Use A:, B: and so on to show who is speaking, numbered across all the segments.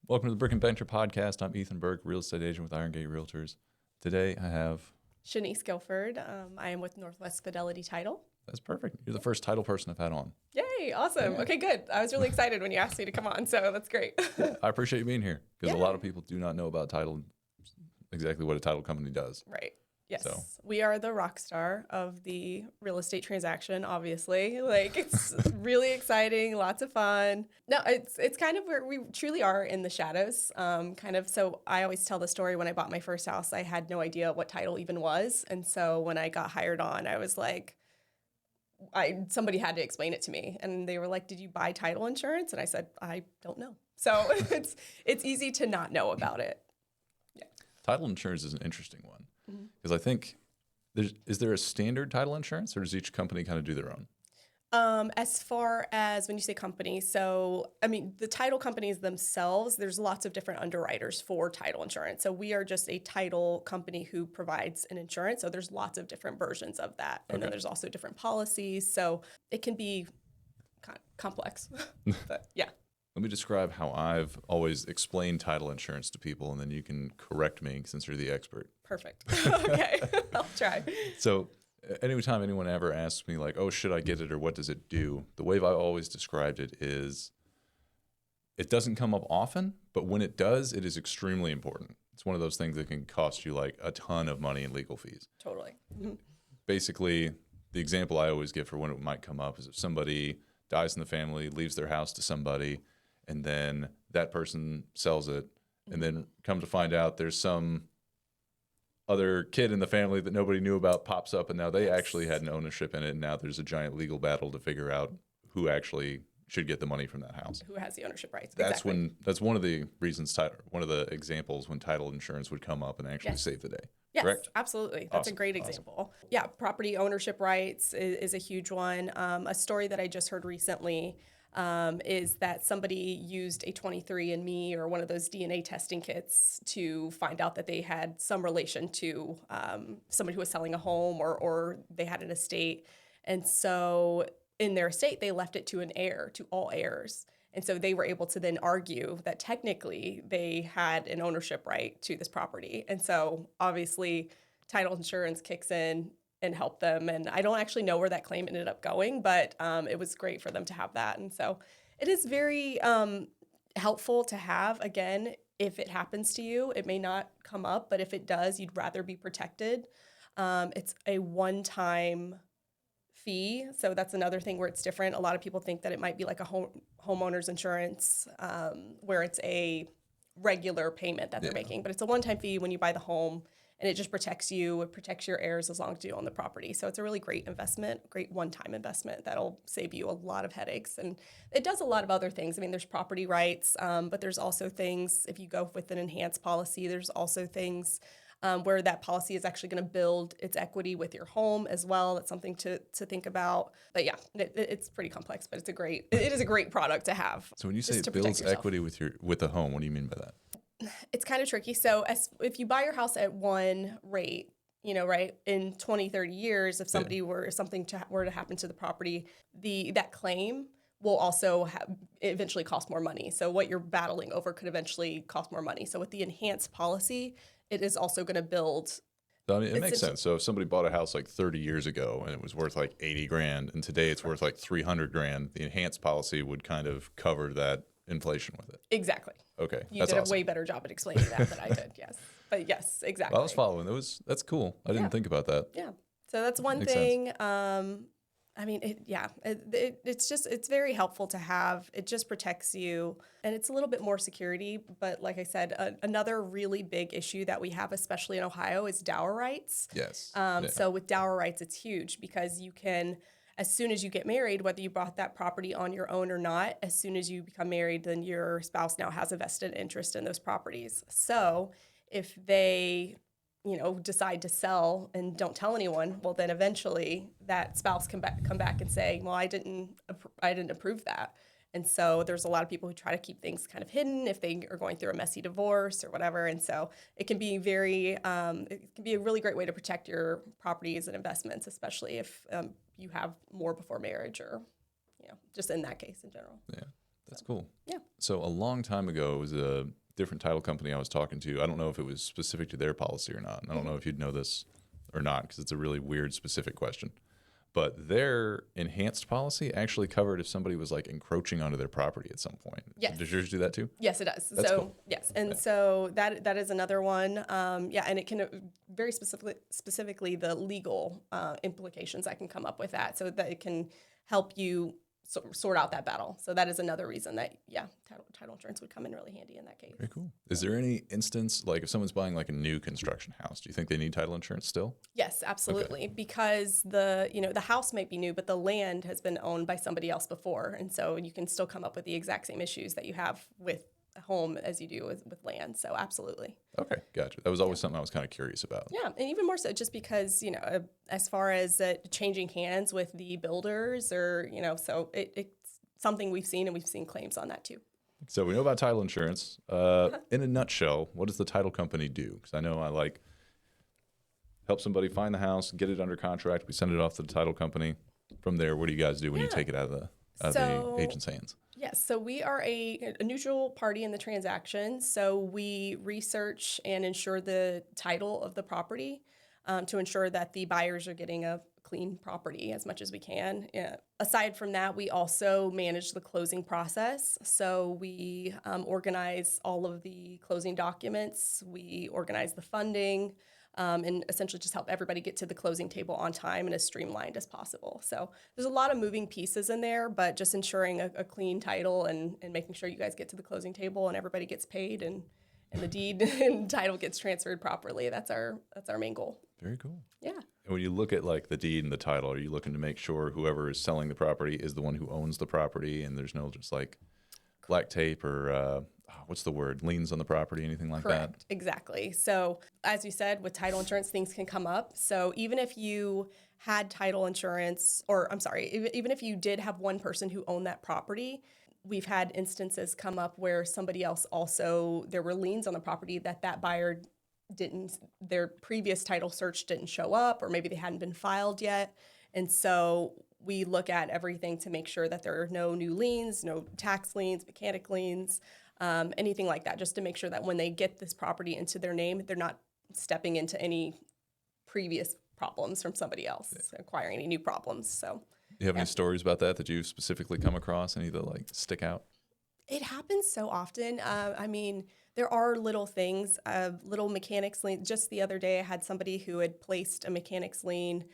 A: Welcome to the Brick and Banter podcast. I'm Ethan Burke, real estate agent with Iron Gate Realtors. Today I have...
B: Shaneice Guilford. I am with North West Fidelity Title.
A: That's perfect. You're the first title person I've had on.
B: Yay, awesome.
A: Yeah.
B: Okay, good. I was really excited when you asked me to come on, so that's great.
A: I appreciate you being here because
B: Yeah.
A: a lot of people do not know about title, exactly what a title company does.
B: Right. Yes.
A: So.
B: We are the rock star of the real estate transaction, obviously. Like, it's really exciting, lots of fun. No, it's kind of where we truly are in the shadows. So I always tell the story when I bought my first house, I had no idea what title even was. And so when I got hired on, I was like, somebody had to explain it to me. And they were like, did you buy title insurance? And I said, I don't know. So it's easy to not know about it. Yeah.
A: Title insurance is an interesting one because I think is there a standard title insurance or does each company kind of do their own?
B: As far as when you say company, the title companies themselves, there's lots of different underwriters for title insurance. So we are just a title company who provides an insurance. So there's lots of different versions of that. And then there's also different policies. So it can be kind of complex, but yeah.
A: Let me describe how I've always explained title insurance to people, and then you can correct me since you're the expert.
B: Perfect. Okay, I'll try.
A: So anytime anyone ever asks me like, oh, should I get it or what does it do? The way I've always described it is it doesn't come up often, but when it does, it is extremely important. It's one of those things that can cost you like a ton of money in legal fees.
B: Totally. Mm-hmm.
A: Basically, the example I always give for when it might come up is if somebody dies in the family, leaves their house to somebody, and then that person sells it, and then come to find out there's some other kid in the family that nobody knew about pops up, and now they actually had an ownership in it, and now there's a giant legal battle to figure out who actually should get the money from that house.
B: Who has the ownership rights.
A: That's one of the reasons, one of the examples when title insurance would come up and actually save the day.
B: Yes,
A: correct?
B: Absolutely. That's a great example. Yeah, property ownership rights is a huge one. A story that I just heard recently is that somebody used a 23andMe or one of those DNA testing kits to find out that they had some relation to somebody who was selling a home or they had an estate. And so in their estate, they left it to an heir, to all heirs. And so they were able to then argue that technically they had an ownership right to this property. And so obviously title insurance kicks in and help them. And I don't actually know where that claim ended up going, but it was great for them to have that. And so it is very helpful to have. Again, if it happens to you, it may not come up, but if it does, you'd rather be protected. It's a one-time fee. So that's another thing where it's different. A lot of people think that it might be like a homeowner's insurance where it's a regular payment that they're making, but it's a one-time fee when you buy the home, and it just protects you. It protects your heirs as long as you own the property. So it's a really great investment, great one-time investment that'll save you a lot of headaches. And it does a lot of other things. I mean, there's property rights, but there's also things, if you go with an enhanced policy, there's also things where that policy is actually going to build its equity with your home as well. That's something to think about. But yeah, it's pretty complex, but it is a great product to have.
A: So when you say it builds equity with the home, what do you mean by that?
B: It's kind of tricky. So if you buy your house at one rate, right, in 20, 30 years, if something were to happen to the property, that claim will also eventually cost more money. So what you're battling over could eventually cost more money. So with the enhanced policy, it is also going to build.
A: I mean, it makes sense. So if somebody bought a house like 30 years ago and it was worth like 80 grand, and today it's worth like 300 grand, the enhanced policy would kind of cover that inflation with it.
B: Exactly.
A: Okay.
B: You did a way better job at explaining that than I did. Yes. But yes, exactly.
A: Well, I was following. That's cool. I didn't think about that.
B: Yeah. So that's one
A: Makes
B: thing. I mean, it's very helpful to have. It just protects you, and it's a little bit more security. But like I said, another really big issue that we have, especially in Ohio, is dower rights.
A: Yes.
B: So with dower rights, it's huge because you can, as soon as you get married, whether you bought that property on your own or not, as soon as you become married, then your spouse now has a vested interest in those properties. So if they decide to sell and don't tell anyone, well, then eventually that spouse can come back and say, well, I didn't approve that. And so there's a lot of people who try to keep things kind of hidden if they are going through a messy divorce or whatever. And so it can be it can be a really great way to protect your properties and investments, especially if you have more before marriage or, just in that case in general.
A: Yeah. That's cool.
B: Yeah.
A: So a long time ago, it was a different title company I was talking to. I don't know if it was specific to their policy or not. And I don't know if you'd know this or not because it's a really weird specific question. But their enhanced policy actually covered if somebody was like encroaching onto their property at some point.
B: Yes.
A: Does yours do that too?
B: Yes, it does.
A: That's
B: so
A: cool.
B: yes, and so that is another one. Yeah, and it can very specifically the legal implications that can come up with that, so that it can help you sort out that battle. So that is another reason that title insurance would come in really handy in that case.
A: Very cool. Is there any instance, like if someone's buying like a new construction house, do you think they need title insurance still?
B: Yes, absolutely. Okay. Because the house might be new, but the land has been owned by somebody else before. And so you can still come up with the exact same issues that you have with a home as you do with land. So absolutely.
A: Okay, gotcha. That was always something I was kind of curious about.
B: Yeah, and even more so just because, as far as changing hands with the builders or, so it's something we've seen, and we've seen claims on that too.
A: So we know about title insurance. In a nutshell, what does the title company do? Because I know I help somebody find the house, get it under contract. We send it off to the title company. From there, what do you guys do when you take it out of the agent's hands?
B: Yes, so we are a neutral party in the transaction. So we research and ensure the title of the property to ensure that the buyers are getting a clean property as much as we can. Yeah. Aside from that, we also manage the closing process. So we organize all of the closing documents. We organize the funding. And essentially just help everybody get to the closing table on time and as streamlined as possible. So there's a lot of moving pieces in there, but just ensuring a clean title and making sure you guys get to the closing table and everybody gets paid and the deed and title gets transferred properly. That's our main goal.
A: Very cool.
B: Yeah.
A: And when you look at like the deed and the title, are you looking to make sure whoever is selling the property is the one who owns the property and there's no just like black tape or what's the word, liens on the property, anything like
B: Correct.
A: that?
B: Exactly. So as you said, with title insurance, things can come up. So even if you had title insurance, or I'm sorry, even if you did have one person who owned that property, we've had instances come up where somebody else also, there were liens on the property that buyer their previous title search didn't show up, or maybe they hadn't been filed yet. And so we look at everything to make sure that there are no new liens, no tax liens, mechanic liens, anything like that, just to make sure that when they get this property into their name, they're not stepping into any previous problems from somebody else, acquiring any new problems. So,
A: do you have any stories about that you've specifically come across, any that like stick out?
B: It happens so often. I mean, there are little things, little mechanics lien. Just the other day, I had somebody who had placed a mechanics lien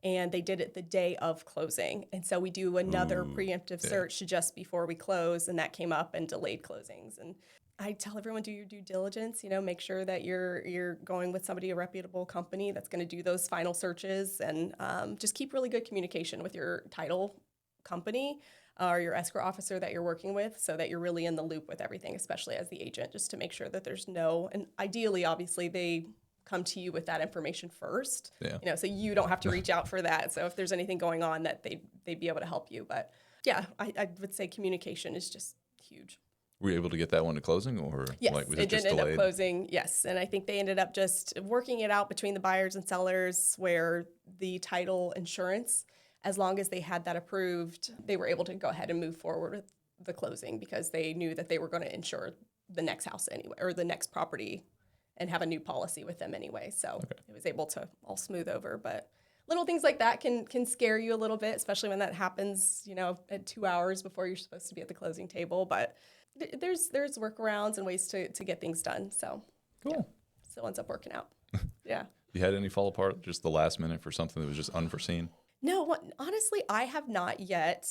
B: and they did it the day of closing. And so we do another preemptive search just before we close, and that came up and delayed closings. And I tell everyone, do your due diligence, make sure that you're going with somebody, a reputable company that's going to do those final searches, and just keep really good communication with your title company or your escrow officer that you're working with, so that you're really in the loop with everything, especially as the agent, just to make sure that there's and ideally, obviously, they come to you with that information first, so you don't have to reach out for that. So if there's anything going on, that they'd be able to help you. But yeah, I would say communication is just huge.
A: Were you able to get that one to closing, or
B: yes,
A: was
B: it
A: just
B: did end
A: delayed?
B: up closing. Yes, and I think they ended up just working it out between the buyers and sellers, where the title insurance, as long as they had that approved, they were able to go ahead and move forward with the closing, because they knew that they were going to insure the next house anyway, or the next property, and have a new policy with them anyway. So it was able to all smooth over. But little things like that can scare you a little bit, especially when that happens, at 2 hours before you're supposed to be at the closing table. But there's workarounds and ways to get things done. So
A: cool.
B: Still ends up working out. Yeah.
A: You had any fall apart just the last minute for something that was just unforeseen?
B: No, honestly, I have not yet,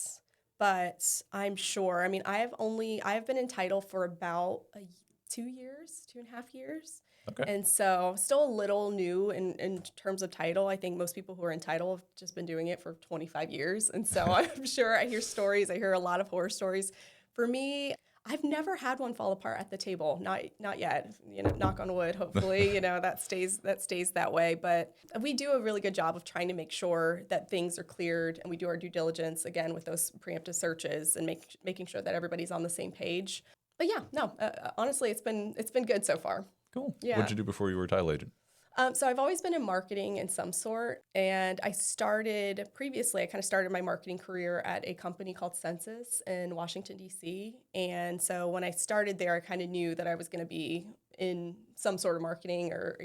B: but I'm sure. I mean, I have been in title for about 2 years, 2.5 years.
A: Okay.
B: And so still a little new in terms of title. I think most people who are in title have just been doing it for 25 years. And so I'm sure I hear stories. I hear a lot of horror stories. For me, I've never had one fall apart at the table. Not yet. Knock on wood, hopefully, that stays that way. But we do a really good job of trying to make sure that things are cleared, and we do our due diligence, again, with those preemptive searches, and making sure that everybody's on the same page. But yeah, no, honestly, it's been good so far.
A: Cool.
B: Yeah.
A: What did you do before you were a title agent?
B: So I've always been in marketing in some sort, and I kind of started my marketing career at a company called Census in Washington, D.C. And so when I started there, I kind of knew that I was going to be in some sort of marketing, or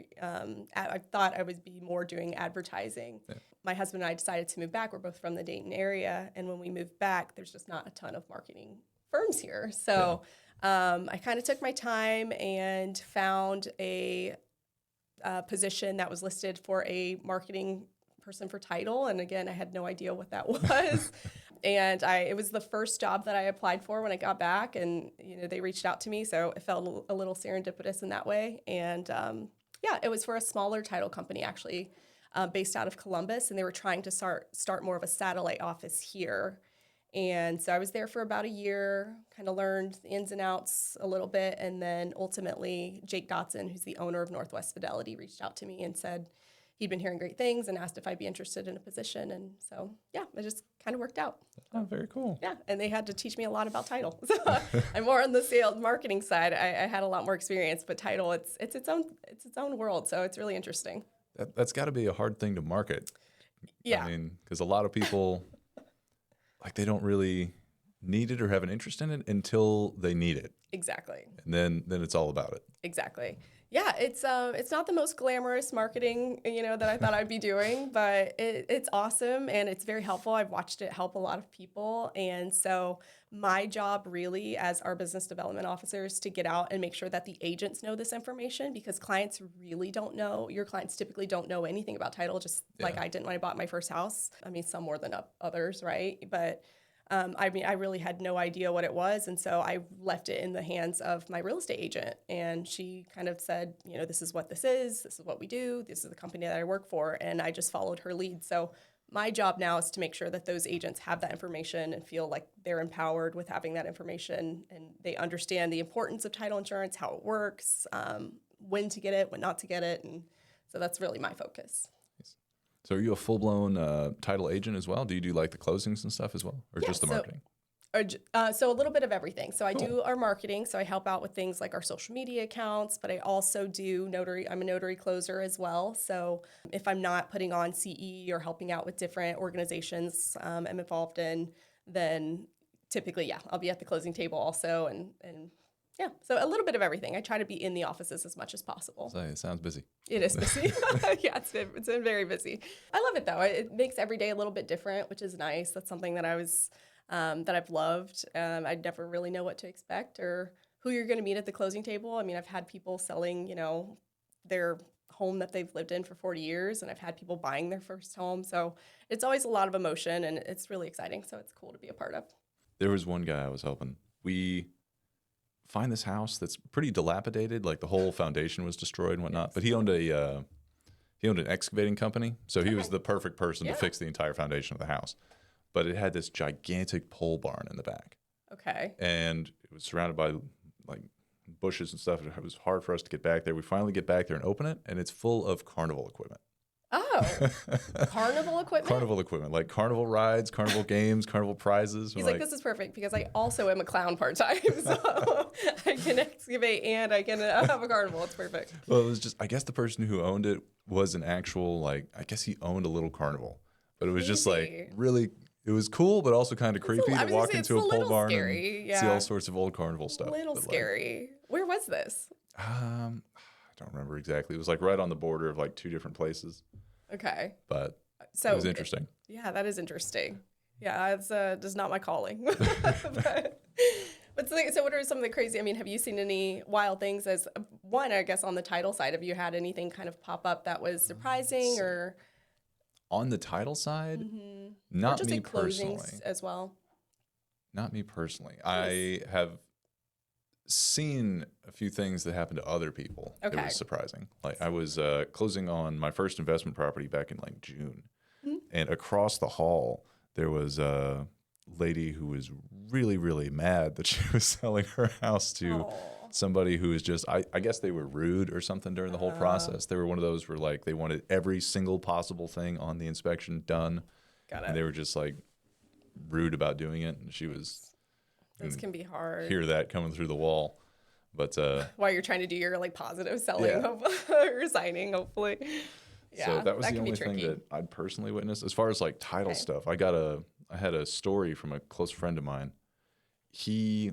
B: I thought I would be more doing advertising. Yeah. My husband and I decided to move back. We're both from the Dayton area, and when we moved back, there's just not a ton of marketing firms here. So I kind of took my time and found a position that was listed for a marketing person for title. And again, I had no idea what that was. And it was the first job that I applied for when I got back, and they reached out to me. So it felt a little serendipitous in that way. And it was for a smaller title company, actually, based out of Columbus. And they were trying to start more of a satellite office here. And so I was there for about a year, kind of learned the ins and outs a little bit. And then ultimately, Jake Dotson, who's the owner of North West Fidelity, reached out to me and said he'd been hearing great things and asked if I'd be interested in a position. And so, it just kind of worked out.
A: Oh, very cool.
B: Yeah, and they had to teach me a lot about title. So I'm more on the sales marketing side. I had a lot more experience, but title, it's its own world. So it's really interesting.
A: That's got to be a hard thing to market.
B: Yeah.
A: I mean, because a lot of people... like they don't really need it or have an interest in it until they need it.
B: Exactly.
A: And then it's all about it.
B: Exactly. Yeah, it's not the most glamorous marketing, that I thought I'd be doing, but it's awesome and it's very helpful. I've watched it help a lot of people. And so my job really as our business development officers to get out and make sure that the agents know this information, because clients really don't know. Your clients typically don't know anything about title, just like I didn't when I bought my first house. I mean, some more than others, right? But I really had no idea what it was. And so I left it in the hands of my real estate agent. And she kind of said, this is what this is what we do. This is the company that I work for. And I just followed her lead. So my job now is to make sure that those agents have that information and feel like they're empowered with having that information. And they understand the importance of title insurance, how it works, when to get it, when not to get it. And so that's really my focus.
A: So are you a full-blown title agent as well? Do you do like the closings and stuff as well, or just the marketing?
B: So a little bit of everything. So I do our marketing. So I help out with things like our social media accounts, but I also do notary. I'm a notary closer as well. So if I'm not putting on CE or helping out with different organizations I'm involved in, then typically, I'll be at the closing table also. And so a little bit of everything. I try to be in the offices as much as possible.
A: So it sounds busy.
B: It is busy. It's been very busy. I love it though. It makes every day a little bit different, which is nice. That's something that that I've loved. I never really know what to expect or who you're going to meet at the closing table. I mean, I've had people selling, their home that they've lived in for 40 years, and I've had people buying their first home. So it's always a lot of emotion, and it's really exciting. So it's cool to be a part of. There
A: was one guy I was helping. We find this house that's pretty dilapidated, like the whole foundation was destroyed and whatnot. But he owned an excavating company, so he was the perfect person to fix the entire foundation of the house. But it had this gigantic pole barn in the back.
B: Okay.
A: And it was surrounded by like bushes and stuff. It was hard for us to get back there. We finally get back there and open it, and it's full of carnival equipment.
B: Oh, carnival equipment?
A: Carnival equipment, like carnival rides, carnival games, carnival prizes.
B: He's like, this is perfect because I also am a clown part-time, so I can excavate and I can have a carnival. It's perfect.
A: Well, it was just, I guess the person who owned it was an actual, I guess he owned a little carnival. But it was just really, it was cool, but also kind of creepy to walk into a pole barn and see all sorts of old carnival stuff.
B: A little scary. Where was this?
A: I don't remember exactly. It was right on the border of two different places.
B: Okay.
A: But it was interesting.
B: That is interesting. Yeah, it's just not my calling. But so what are some of the crazy, have you seen any wild things as one, I guess, on the title side? Have you had anything kind of pop up that was surprising or?
A: On the title side,
B: Mm-hmm.
A: Not
B: or just
A: me
B: in
A: personally.
B: As well.
A: Not me personally. I have seen a few things that happened to other people.
B: Okay.
A: It was surprising. I was closing on my first investment property back in June, and across the hall there was a lady who was really, really mad that she was selling her house to somebody who was just, I guess they were rude or something during the whole process. They were one of those where they wanted every single possible thing on the inspection done.
B: Got it.
A: And they were just rude about doing it, and she was.
B: This can be hard.
A: Hear that coming through the wall, But
B: While you're trying to do your like positive selling
A: Yeah.
B: or signing, hopefully. Yeah,
A: so that was the
B: can be
A: only thing
B: tricky.
A: that I'd personally witnessed. As far as like title
B: Okay.
A: stuff, I had a story from a close friend of mine. He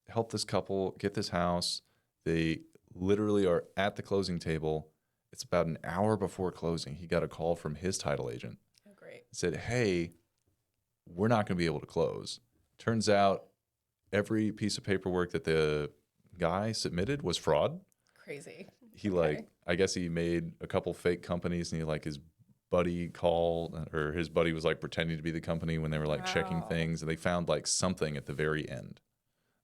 A: helped this couple get this house. They literally are at the closing table. It's about an hour before closing. He got a call from his title agent.
B: Oh, great.
A: Said, "Hey, we're not going to be able to close." Turns out every piece of paperwork that the guy submitted was fraud.
B: Crazy.
A: He
B: Okay.
A: I guess he made a couple fake companies, and he like his buddy called, or his buddy was like pretending to be the company when they were like checking
B: Wow.
A: things, and they found like something at the very end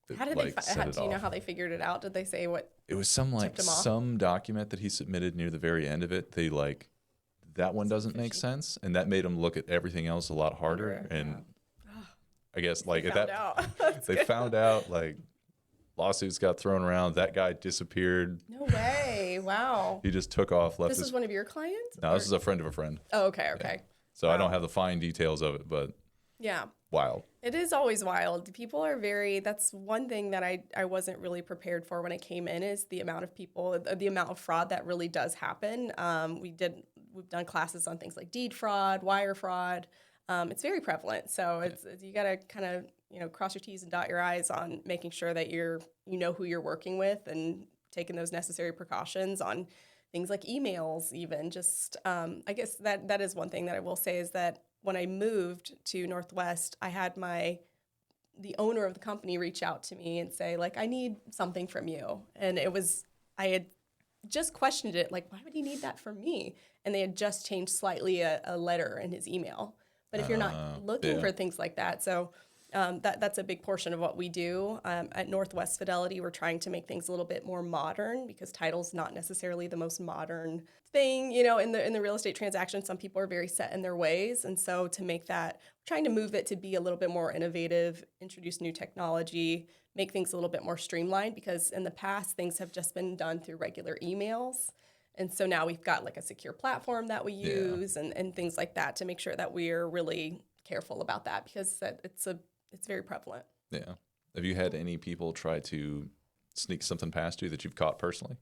A: that
B: How did
A: like set it
B: do you know
A: off.
B: how they figured it out? Did they say what
A: It was some like
B: tipped him off?
A: some document that he submitted near the very end of it. They like that one doesn't make
B: fishy.
A: sense, and that made him look at everything else a lot harder. And I guess like at
B: Found
A: that
B: out. That's
A: they
B: good.
A: found out, like lawsuits got thrown around. That guy disappeared.
B: No way. Wow.
A: He just took off, left
B: This
A: his.
B: is one of your clients?
A: No, this is a friend of a friend.
B: Oh, okay. Okay.
A: So I
B: Wow.
A: don't have the fine details of it, but
B: Yeah.
A: wild.
B: It is always wild. People are that's one thing that I wasn't really prepared for when I came in is the amount of people, the amount of fraud that really does happen. We've done classes on things like deed fraud, wire fraud. It's very prevalent. So you got to kind of, cross your T's and dot your I's on making sure that you know who you're working with and taking those necessary precautions on things like emails, even just, I guess that is one thing that I will say is that when I moved to Northwest, I had the owner of the company reach out to me and say, like, I need something from you. And I had just questioned it, like, why would he need that from me? And they had just changed slightly a letter in his email. But if you're not looking
A: yeah.
B: for things like that, so that's a big portion of what we do. At North West Fidelity, we're trying to make things a little bit more modern because title's not necessarily the most modern thing, in the real estate transaction. Some people are very set in their ways. And so to make that, trying to move it to be a little bit more innovative, introduce new technology, make things a little bit more streamlined because in the past, things have just been done through regular emails. And so now we've got like a secure platform that we use and things like that to make sure that we're really careful about that because it's very prevalent.
A: Yeah. Have you had any people try to sneak something past you that you've caught personally?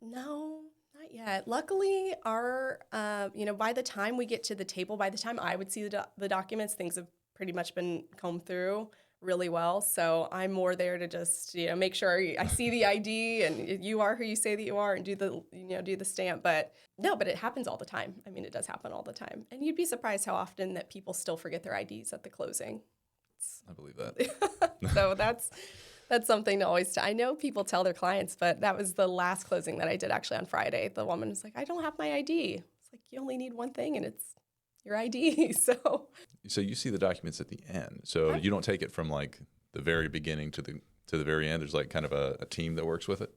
B: No, not yet. Luckily, by the time we get to the table, by the time I would see the documents, things have pretty much been combed through really well. So I'm more there to just, make sure I see the ID and you are who you say that you are and do the stamp. But no, but it happens all the time. I mean, it does happen all the time. And you'd be surprised how often that people still forget their IDs at the closing.
A: I believe that.
B: So that's something to always. I know people tell their clients, but that was the last closing that I did actually on Friday. The woman was like, "I don't have my ID." It's like you only need one thing, and it's your ID. So
A: you see the documents at the end. So you don't take it from like the very beginning to the very end. There's like kind of a team that works with it.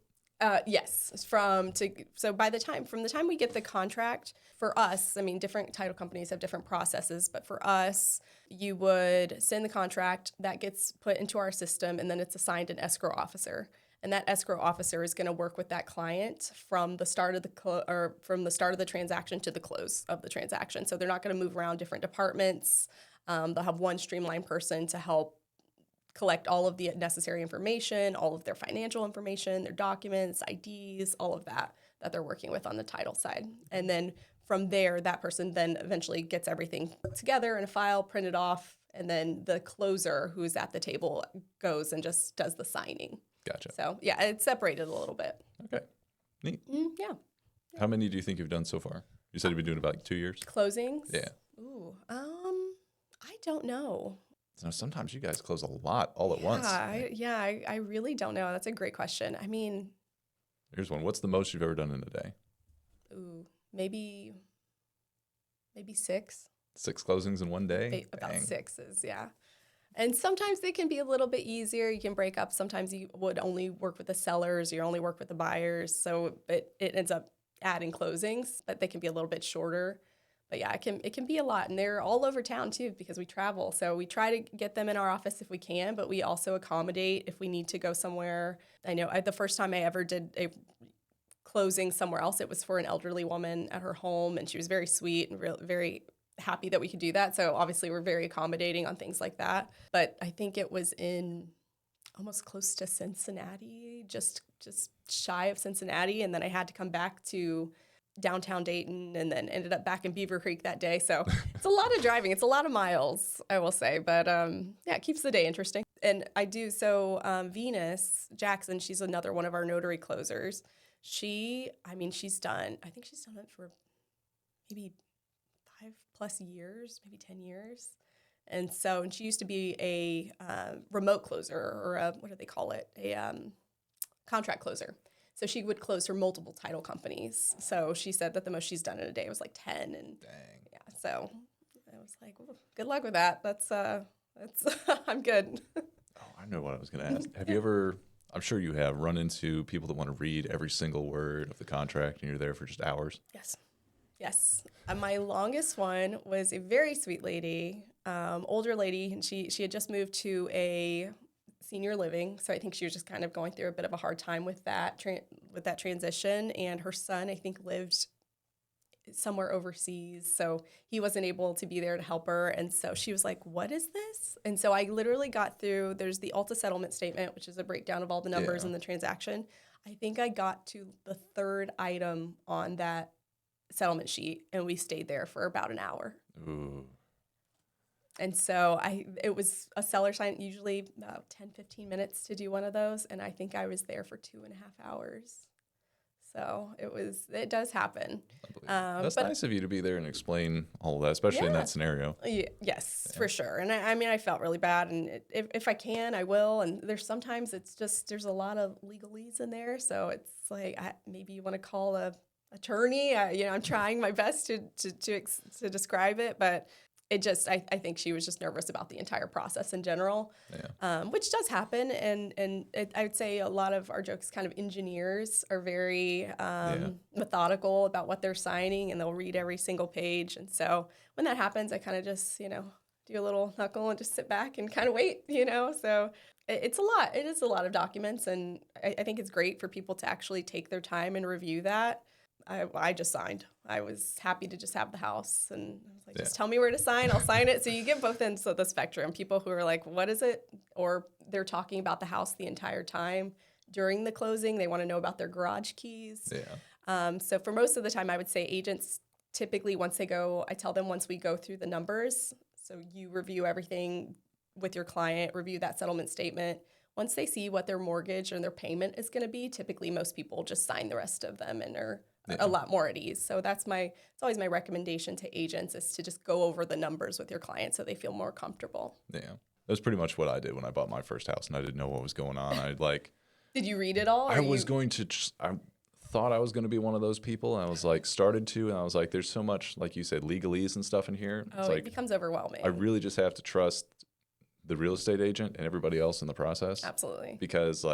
B: yes, from the time we get the contract for us, I mean, different title companies have different processes, but for us, you would send the contract that gets put into our system, and then it's assigned an escrow officer, and that escrow officer is going to work with that client from the start of the transaction to the close of the transaction. So they're not going to move around different departments. They'll have one streamlined person to help collect all of the necessary information, all of their financial information, their documents, IDs, all of that they're working with on the title side. And then from there, that person then eventually gets everything together in a file, printed off, and then the closer who's at the table goes and just does the signing.
A: Gotcha.
B: So yeah, it's separated a little bit.
A: Okay. Neat.
B: Yeah.
A: How many do you think you've done so far? You said you've been doing about 2 years?
B: Closings?
A: Yeah.
B: Ooh, I don't know.
A: So sometimes you guys close a lot all at once.
B: I really don't know. That's a great question. I mean,
A: Here's one. What's the most you've ever done in a day?
B: maybe 6.
A: 6 closings in one day?
B: About
A: Dang.
B: 6 is, yeah. And sometimes they can be a little bit easier. You can break up. Sometimes you would only work with the sellers. You only work with the buyers. So it ends up adding closings, but they can be a little bit shorter. But yeah, it can be a lot. And they're all over town too because we travel. So we try to get them in our office if we can, but we also accommodate if we need to go somewhere. I know the first time I ever did a closing somewhere else, it was for an elderly woman at her home, and she was very sweet and very happy that we could do that. So obviously we're very accommodating on things like that. But I think it was in almost close to Cincinnati, just shy of Cincinnati. And then I had to come back to downtown Dayton and then ended up back in Beaver Creek that day. So it's a lot of driving. It's a lot of miles, I will say. But yeah, it keeps the day interesting. And I do. So Venus Jackson, she's another one of our notary closers. She's done it for maybe 5+ years, maybe 10 years. And she used to be a remote closer, or what do they call it? A contract closer. So she would close for multiple title companies. So she said that the most she's done in a day was like 10. And
A: Dang.
B: yeah, so I was like, well, good luck with that. That's I'm good.
A: Oh, I know what I was going to ask. Have you ever, I'm sure you have, run into people that want to read every single word of the contract and you're there for just hours?
B: Yes. My longest one was a very sweet lady, older lady, and she had just moved to a senior living, so I think she was just kind of going through a bit of a hard time with that transition. And her son, I think, lived somewhere overseas, so he wasn't able to be there to help her. And so she was like, "What is this?" And so I literally got through. There's the Alta settlement statement, which is a breakdown of all the numbers in the transaction. I think I got to the third item on that settlement sheet, and we stayed there for about an hour.
A: Ooh.
B: And so it was a seller sign, usually about 10-15 minutes to do one of those, and I think I was there for 2.5 hours. So it does happen.
A: That's nice of you to be there and explain all of that, especially in that scenario.
B: Yes, for sure. And I felt really bad, and if I can, I will. And there's sometimes there's a lot of legalese in there, so it's like maybe you want to call a attorney. I'm trying my best to describe it, but it just I think she was just nervous about the entire process in general, which does happen. And I would say a lot of our jokes kind of engineers are very methodical about what they're signing, and they'll read every single page. And so when that happens, I kind of just do a little knuckle and just sit back and kind of wait. So it's a lot. It is a lot of documents, and I think it's great for people to actually take their time and review that. I just signed. I was happy to just have the house, and I was like, just tell me where to sign. I'll sign it. So you get both ends of the spectrum. People who are like, what is it? Or they're talking about the house the entire time during the closing. They want to know about their garage keys. So for most of the time, I would say agents typically, I tell them once we go through the numbers, so you review everything with your client, review that settlement statement. Once they see what their mortgage and their payment is going to be, typically most people just sign the rest of them and are a lot more at ease. So it's always my recommendation to agents is to just go over the numbers with your client so they feel more comfortable. Yeah.
A: That was pretty much what I did when I bought my first house, and I didn't know what was going on.
B: Did you read it all?
A: I thought I was going to be one of those people. And I was like, started to, and I was like, there's so much, like you said, legalese and stuff in here.
B: It becomes overwhelming.
A: I really just have to trust the real estate agent and everybody else in the process.
B: Absolutely.
A: Because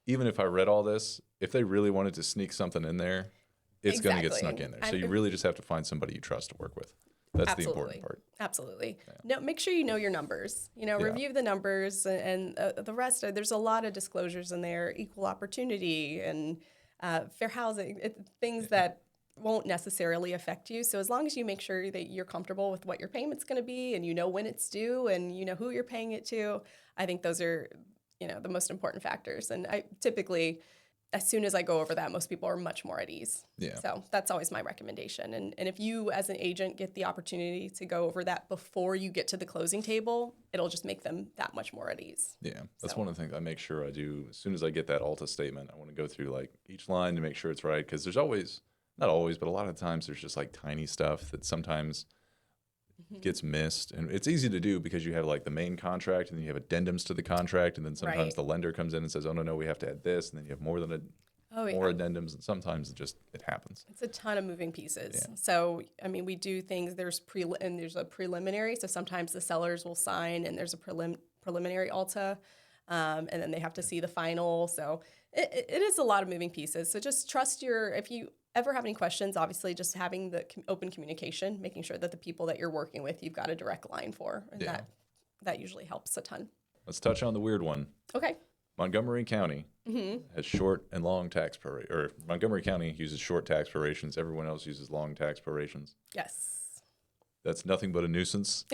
A: even if I read all this, if they really wanted to sneak something in there, it's going to get snuck in there. So you really just have to find somebody you trust to work with. That's the important part.
B: Absolutely. No, make sure you know your numbers. Review the numbers and the rest. There's a lot of disclosures in there, equal opportunity and fair housing, things that won't necessarily affect you. So as long as you make sure that you're comfortable with what your payment's going to be, and you know when it's due, and you know who you're paying it to, I think those are the most important factors. And I typically, as soon as I go over that, most people are much more at ease. So that's always my recommendation. And if you as an agent get the opportunity to go over that before you get to the closing table, it'll just make them that much more at ease.
A: That's one of the things I make sure I do. As soon as I get that Alta statement, I want to go through each line to make sure it's right, because there's always, not always, but a lot of times there's just tiny stuff that sometimes gets missed. And it's easy to do because you have the main contract, and then you have addendums to the contract, and then sometimes the lender comes in and says, oh no, we have to add this, and then you have more addendums, and sometimes it happens.
B: It's a ton of moving pieces. So we do things, there's a preliminary, so sometimes the sellers will sign and there's a preliminary Alta, and then they have to see the final. So it is a lot of moving pieces. So just trust if you ever have any questions, obviously just having the open communication, making sure that the people that you're working with, you've got a direct line for, and that usually helps a ton.
A: Let's touch on the weird one.
B: Okay.
A: Montgomery County has short and long tax prorations, or Montgomery County uses short tax prorations. Everyone else uses long tax prorations.
B: Yes.
A: That's nothing but a nuisance.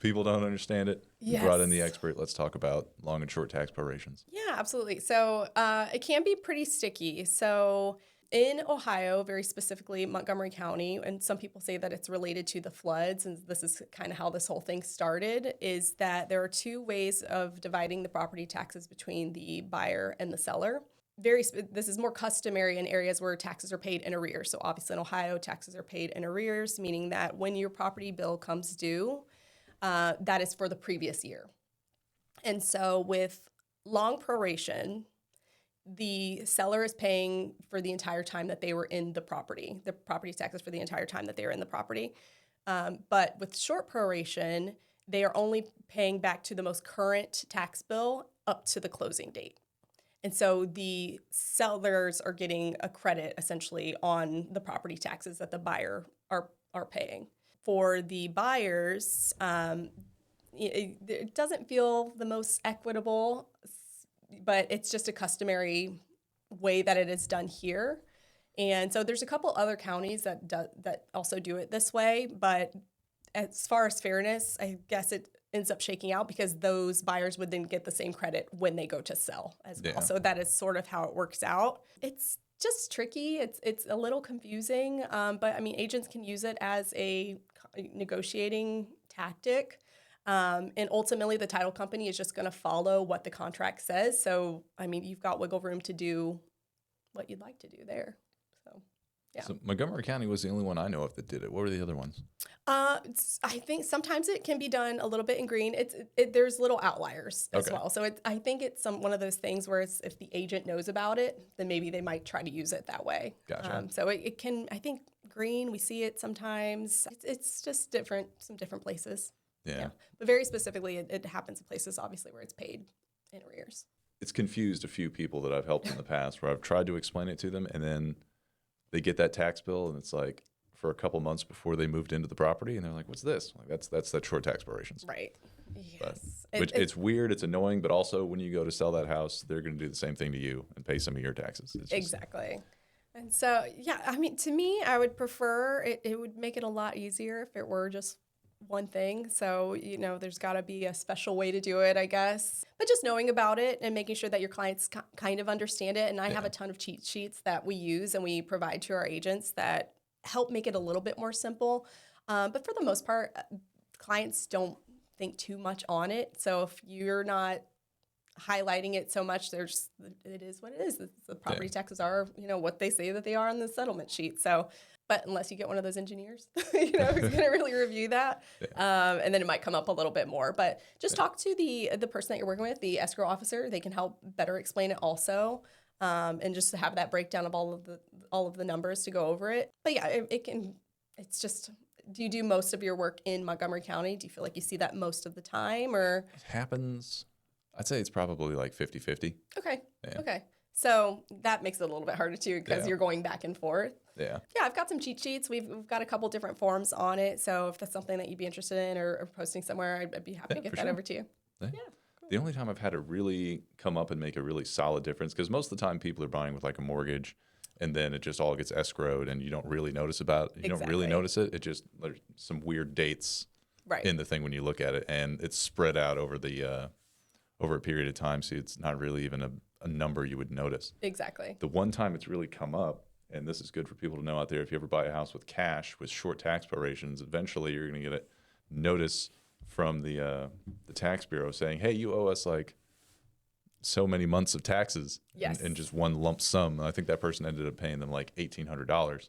A: People don't understand it.
B: Yes.
A: You brought in the expert. Let's talk about long and short tax prorations.
B: Yeah, absolutely. So it can be pretty sticky. So in Ohio, very specifically Montgomery County, and some people say that it's related to the floods, and this is kind of how this whole thing started, is that there are two ways of dividing the property taxes between the buyer and the seller. This is more customary in areas where taxes are paid in arrears. So obviously in Ohio, taxes are paid in arrears, meaning that when your property bill comes due, that is for the previous year. And so with long proration, the seller is paying for the entire time that they were in the property taxes for the entire time that they were in the property. But with short proration, they are only paying back to the most current tax bill up to the closing date. And so the sellers are getting a credit essentially on the property taxes that the buyer are paying. For the buyers, it doesn't feel the most equitable, but it's just a customary way that it is done here. And so there's a couple other counties that also do it this way. But as far as fairness, I guess it ends up shaking out because those buyers would then get the same credit when they go to sell as well. So that is sort of how it works out. It's just tricky. It's a little confusing, but I mean, agents can use it as a negotiating tactic. And ultimately, the title company is just going to follow what the contract says. So, I mean, you've got wiggle room to do what you'd like to do there. So, yeah.
A: So Montgomery County was the only one I know of that did it. What were the other ones?
B: I think sometimes it can be done a little bit in green. There's little outliers as well. So I think it's one of those things where if the agent knows about it, then maybe they might try to use it that way.
A: Gotcha.
B: So it can, I think green, we see it sometimes. It's just some different places.
A: Yeah.
B: But very specifically, it happens in places, obviously, where it's paid in arrears.
A: It's confused a few people that I've helped in the past where I've tried to explain it to them, and then they get that tax bill, and it's like for a couple months before they moved into the property, and they're like, what's this? Like, that's that short tax prorations.
B: Right. Yes.
A: It's weird. It's annoying, but also when you go to sell that house, they're going to do the same thing to you and pay some of your taxes.
B: Exactly. And so, yeah, I mean, to me, I would prefer it would make it a lot easier if it were just one thing. So, there's got to be a special way to do it, I guess. But just knowing about it and making sure that your clients kind of understand it. And I have a ton of cheat sheets that we use and we provide to our agents that help make it a little bit more simple. But for the most part, clients don't think too much on it. So if you're not highlighting it so much, it is what it is. The property taxes are, what they say that they are on the settlement sheet. So, but unless you get one of those engineers, who's going to really review that, and then it might come up a little bit more. But just talk to the person that you're working with, the escrow officer. They can help better explain it also, and just to have that breakdown of all of the numbers to go over it. But yeah, it's just. Do you do most of your work in Montgomery County? Do you feel like you see that most of the time, or
A: It happens. I'd say it's probably like 50-50.
B: Okay.
A: Yeah.
B: Okay. So that makes it a little bit harder too because you're going back and forth.
A: Yeah.
B: Yeah, I've got some cheat sheets. We've got a couple different forms on it. So if that's something that you'd be interested in or posting somewhere, I'd be happy to get that over to you.
A: Yeah.
B: Yeah. Cool.
A: The only time I've had it really come up and make a really solid difference, because most of the time people are buying with like a mortgage, and then it just all gets escrowed, and you don't really notice don't really notice it. It just, there's some weird dates in the thing when you look at it, and it's spread out over over a period of time, so it's not really even a number you would notice.
B: Exactly.
A: The one time it's really come up, and this is good for people to know out there, if you ever buy a house with cash with short tax prorations, eventually you're going to get a notice from the tax bureau saying, hey, you owe us like so many months of taxes in just one lump sum. And I think that person ended up paying them like $1,800.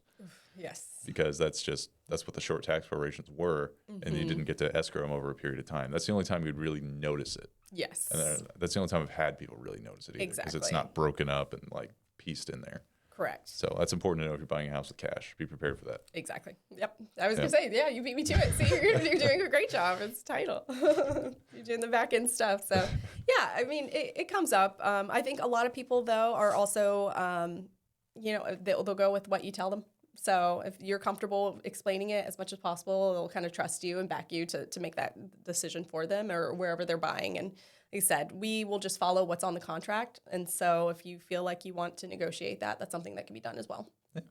B: Yes.
A: Because that's what the short tax prorations were, and you didn't get to escrow them over a period of time. That's the only time you'd really notice it.
B: Yes.
A: And that's the only time I've had people really notice it either. Because it's not broken up and like pieced in there.
B: Correct.
A: So that's important to know if you're buying a house with cash. Be prepared for that.
B: Exactly. Yep. I was going to say, yeah, you beat me to it. See, you're doing a great job. It's title. You're doing the back end stuff. So, yeah, I mean, it comes up. I think a lot of people, though, are also, they'll go with what you tell them. So if you're comfortable explaining it as much as possible, they'll kind of trust you and back you to make that decision for them or wherever they're buying. And like I said, we will just follow what's on the contract. And so if you feel like you want to negotiate that's something that can be done as well.
A: Yeah.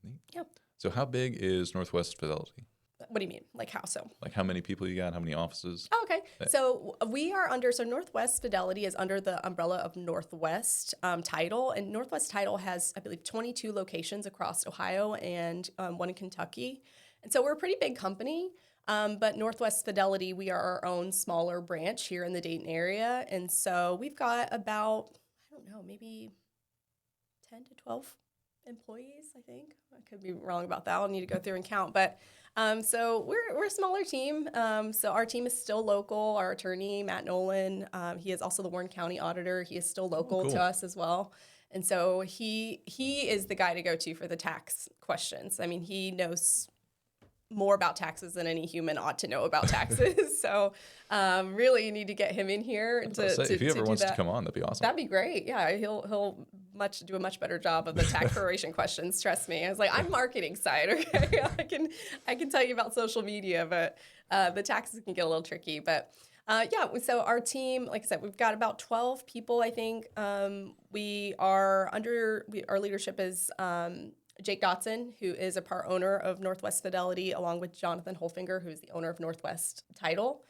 A: Neat.
B: Yep.
A: So how big is North West Fidelity?
B: What do you mean? Like how so?
A: Like how many people you got? How many offices?
B: Oh, okay. So we are under, so North West Fidelity is under the umbrella of North West Title. And North West Title has, I believe, 22 locations across Ohio and one in Kentucky. And so we're a pretty big company. But Northwest Fidelity, we are our own smaller branch here in the Dayton area. And so we've got about, I don't know, maybe 10 to 12 employees, I think. I could be wrong about that. I'll need to go through and count. But so we're a smaller team. So our team is still local. Our attorney, Matt Nolan, he is also the Warren County auditor. He is still local
A: cool.
B: to us as well. And so he is the guy to go to for the tax questions. I mean, he knows more about taxes than any human ought to know about taxes. So really you need to get him in here
A: If he ever wants to come on, that'd be awesome.
B: That'd be great. Yeah, he'll do a much better job of the tax preparation questions. Trust me. I was like, I'm marketing side. Okay, I can tell you about social media, but the taxes can get a little tricky. But yeah, so our team, like I said, we've got about 12 people. I think our leadership is Jake Dotson, who is a part owner of Northwest Fidelity, along with Jonathan Holfinger, who's the owner of Northwest Title.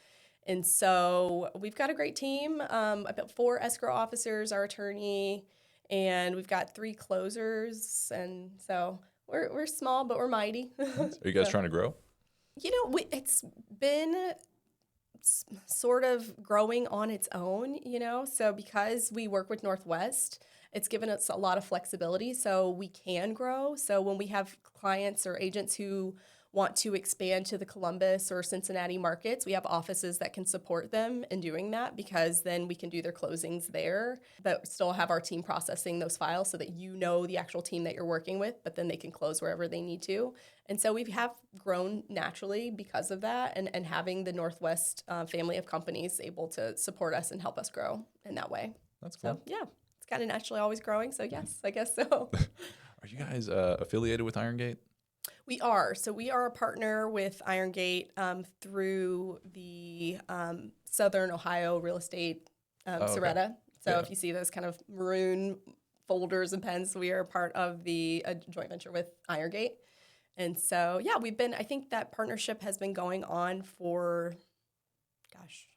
B: And so we've got a great team, about 4 escrow officers, our attorney, and we've got 3 closers. And so we're small, but we're mighty.
A: Are you guys trying to grow?
B: You know, it's been sort of growing on its own, you know, so because we work with Northwest, it's given us a lot of flexibility so we can grow. So when we have clients or agents who want to expand to the Columbus or Cincinnati markets, we have offices that can support them in doing that, because then we can do their closings there, but still have our team processing those files so that you know the actual team that you're working with, but then they can close wherever they need to. And so we have grown naturally because of that, and having the Northwest family of companies able to support us and help us grow in that way.
A: That's cool.
B: So yeah, it's kind of naturally always growing. So yes, I guess so.
A: Are you guys affiliated with Irongate?
B: We are. So we are a partner with Irongate through the Southern Ohio Real Estate Soretta.
A: Okay.
B: So
A: Yeah.
B: if you see those kind of maroon folders and pens, we are part of the joint venture with Irongate. And so, yeah, I think that partnership has been going on for, gosh,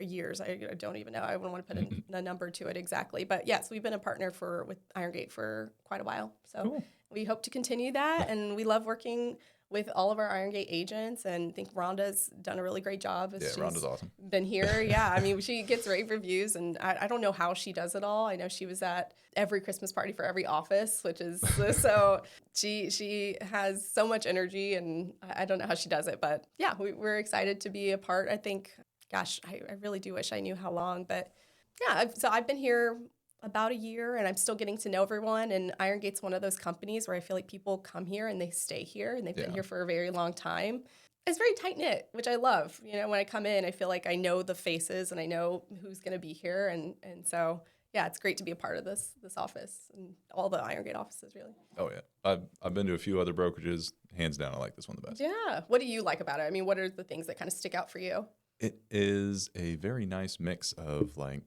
B: years. I don't even know. I wouldn't want to put a number to it exactly. But yes, we've been a partner with Irongate for quite a while. So
A: Cool.
B: We hope to continue that. And we love working with all of our Irongate agents. And I think Rhonda's done a really great job.
A: Yeah, Rhonda's awesome.
B: Been here. Yeah. I mean, she gets rave reviews. And I don't know how she does it all. I know she was at every Christmas party for every office, which is so she has so much energy. And I don't know how she does it. But yeah, we're excited to be a part. I think, gosh, I really do wish I knew how long. But yeah, so I've been here about a year, and I'm still getting to know everyone. And Irongate's one of those companies where I feel like people come here and they stay here, and they've been here for a very long time. It's very tight knit, which I love. You know, when I come in, I feel like I know the faces and I know who's going to be here, and so yeah, it's great to be a part of this office and all the Irongate offices, really.
A: Oh yeah, I've been to a few other brokerages. Hands down, I like this one the best.
B: Yeah. What do you like about it? I mean, what are the things that kind of stick out for you?
A: It is a very nice mix of like,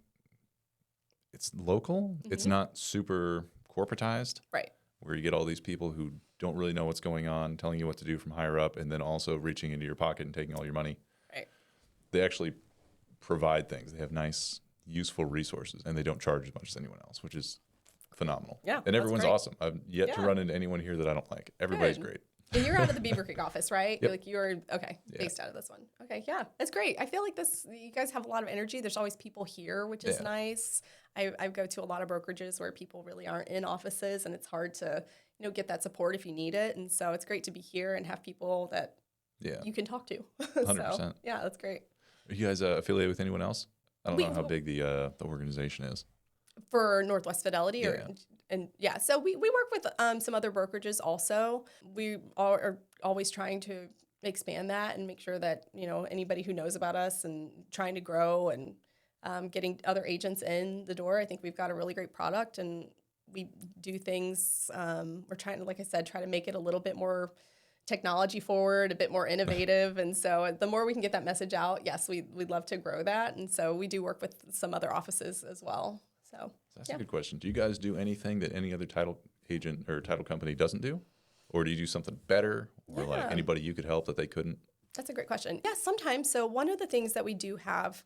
A: it's local. Mm-hmm. It's not super corporatized.
B: Right.
A: Where you get all these people who don't really know what's going on, telling you what to do from higher up, and then also reaching into your pocket and taking all your money.
B: Right.
A: They actually provide things. They have nice, useful resources, and they don't charge as much as anyone else, which is phenomenal.
B: Yeah.
A: And everyone's awesome. I've yet to run into anyone here that I don't like. Everybody's great.
B: And you're out of the Beaver Creek office, right?
A: Yep.
B: You're based out of this one. Okay, yeah, that's great. I feel like you guys have a lot of energy. There's always people here, which is nice. I go to a lot of brokerages where people really aren't in offices, and it's hard to get that support if you need it. And so it's great to be here and have people that you can talk to.
A: 100%.
B: So, yeah, that's great.
A: Are you guys affiliated with anyone else? I don't know how big the organization is.
B: For Northwest Fidelity, so we work with some other brokerages also. We are always trying to expand that and make sure that anybody who knows about us and trying to grow and getting other agents in the door. I think we've got a really great product, and we do things. We're trying to, like I said, try to make it a little bit more technology forward, a bit more innovative. And so the more we can get that message out, yes, we'd love to grow that. And so we do work with some other offices as well. So
A: that's a good question. Do you guys do anything that any other title agent or title company doesn't do? or do you do something better, or like
B: Yeah.
A: anybody you could help that they couldn't?
B: That's a great question. Yeah, sometimes. So one of the things that we do have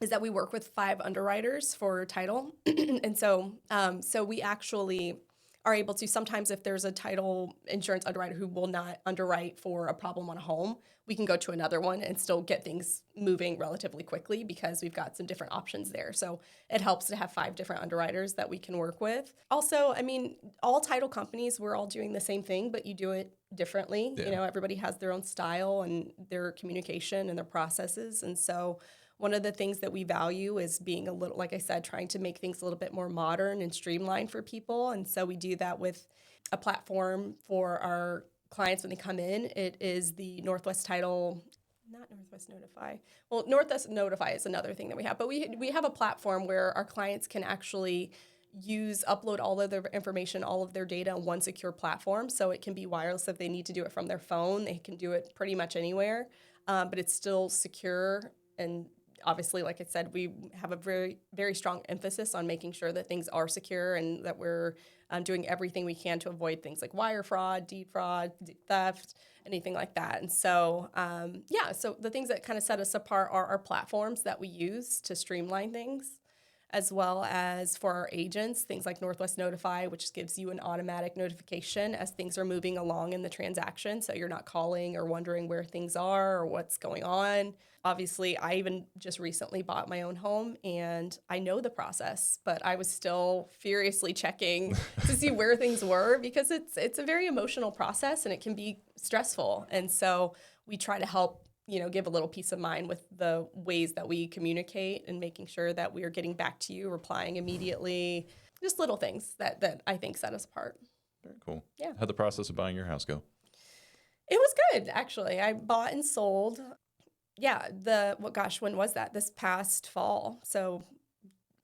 B: is that we work with 5 underwriters for title. And so we actually are able to sometimes, if there's a title insurance underwriter who will not underwrite for a problem on a home, we can go to another one and still get things moving relatively quickly because we've got some different options there. So it helps to have 5 different underwriters that we can work with. Also, I mean, all title companies, we're all doing the same thing, but you do it differently.
A: Yeah.
B: You know, everybody has their own style and their communication and their processes. And so one of the things that we value is being a little, like I said, trying to make things a little bit more modern and streamlined for people. And so we do that with a platform for our clients when they come in. It is the Northwest Title, not Northwest Notify. Well, Northwest Notify is another thing that we have, but we have a platform where our clients can actually upload all of their information, all of their data on one secure platform. So it can be wireless if they need to do it from their phone. They can do it pretty much anywhere, but it's still secure. And obviously, like I said, we have a very, very strong emphasis on making sure that things are secure and that we're doing everything we can to avoid things like wire fraud, deed theft, anything like that. And so, so the things that kind of set us apart are our platforms that we use to streamline things, as well as for our agents, things like Northwest Notify, which gives you an automatic notification as things are moving along in the transaction. So you're not calling or wondering where things are or what's going on. Obviously, I even just recently bought my own home and I know the process, but I was still furiously checking to see where things were because it's a very emotional process and it can be stressful. And so we try to help give a little peace of mind with the ways that we communicate and making sure that we are getting back to you, replying immediately, just little things that I think set us apart.
A: Very cool.
B: Yeah.
A: How'd the process of buying your house go?
B: It was good, actually. I bought and sold. Yeah, when was that? This past fall. So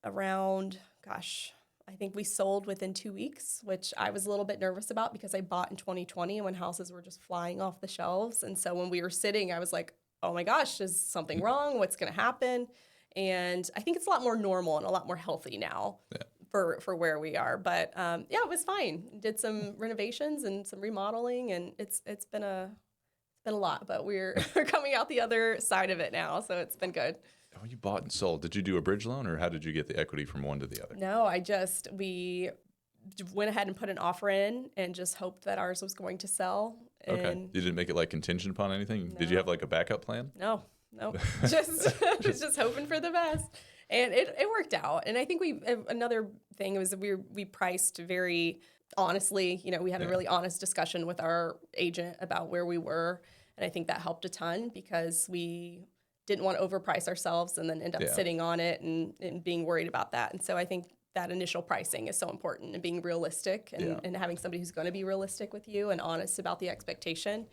B: around, I think we sold within 2 weeks, which I was a little bit nervous about because I bought in 2020 when houses were just flying off the shelves. And so when we were sitting, I was like, oh my gosh, is something wrong? What's going to happen? And I think it's a lot more normal and a lot more healthy now for where we are. But it was fine. Did some renovations and some remodeling, and it's been a lot, but we're coming out the other side of it now. So it's been good.
A: Oh, you bought and sold. Did you do a bridge loan, or how did you get the equity from one to the other?
B: No, we went ahead and put an offer in and just hoped that ours was going to sell.
A: Okay.
B: And
A: You didn't make it like contingent upon anything?
B: No.
A: Did you have like a backup plan?
B: No, just hoping for the best. And it worked out. And I think another thing was we priced very honestly. We had a really honest discussion with our agent about where we were. And I think that helped a ton because we didn't want to overprice ourselves and then end up sitting on it and being worried about that. And so I think that initial pricing is so important and being realistic and having somebody who's going to be realistic with you and honest about the expectation.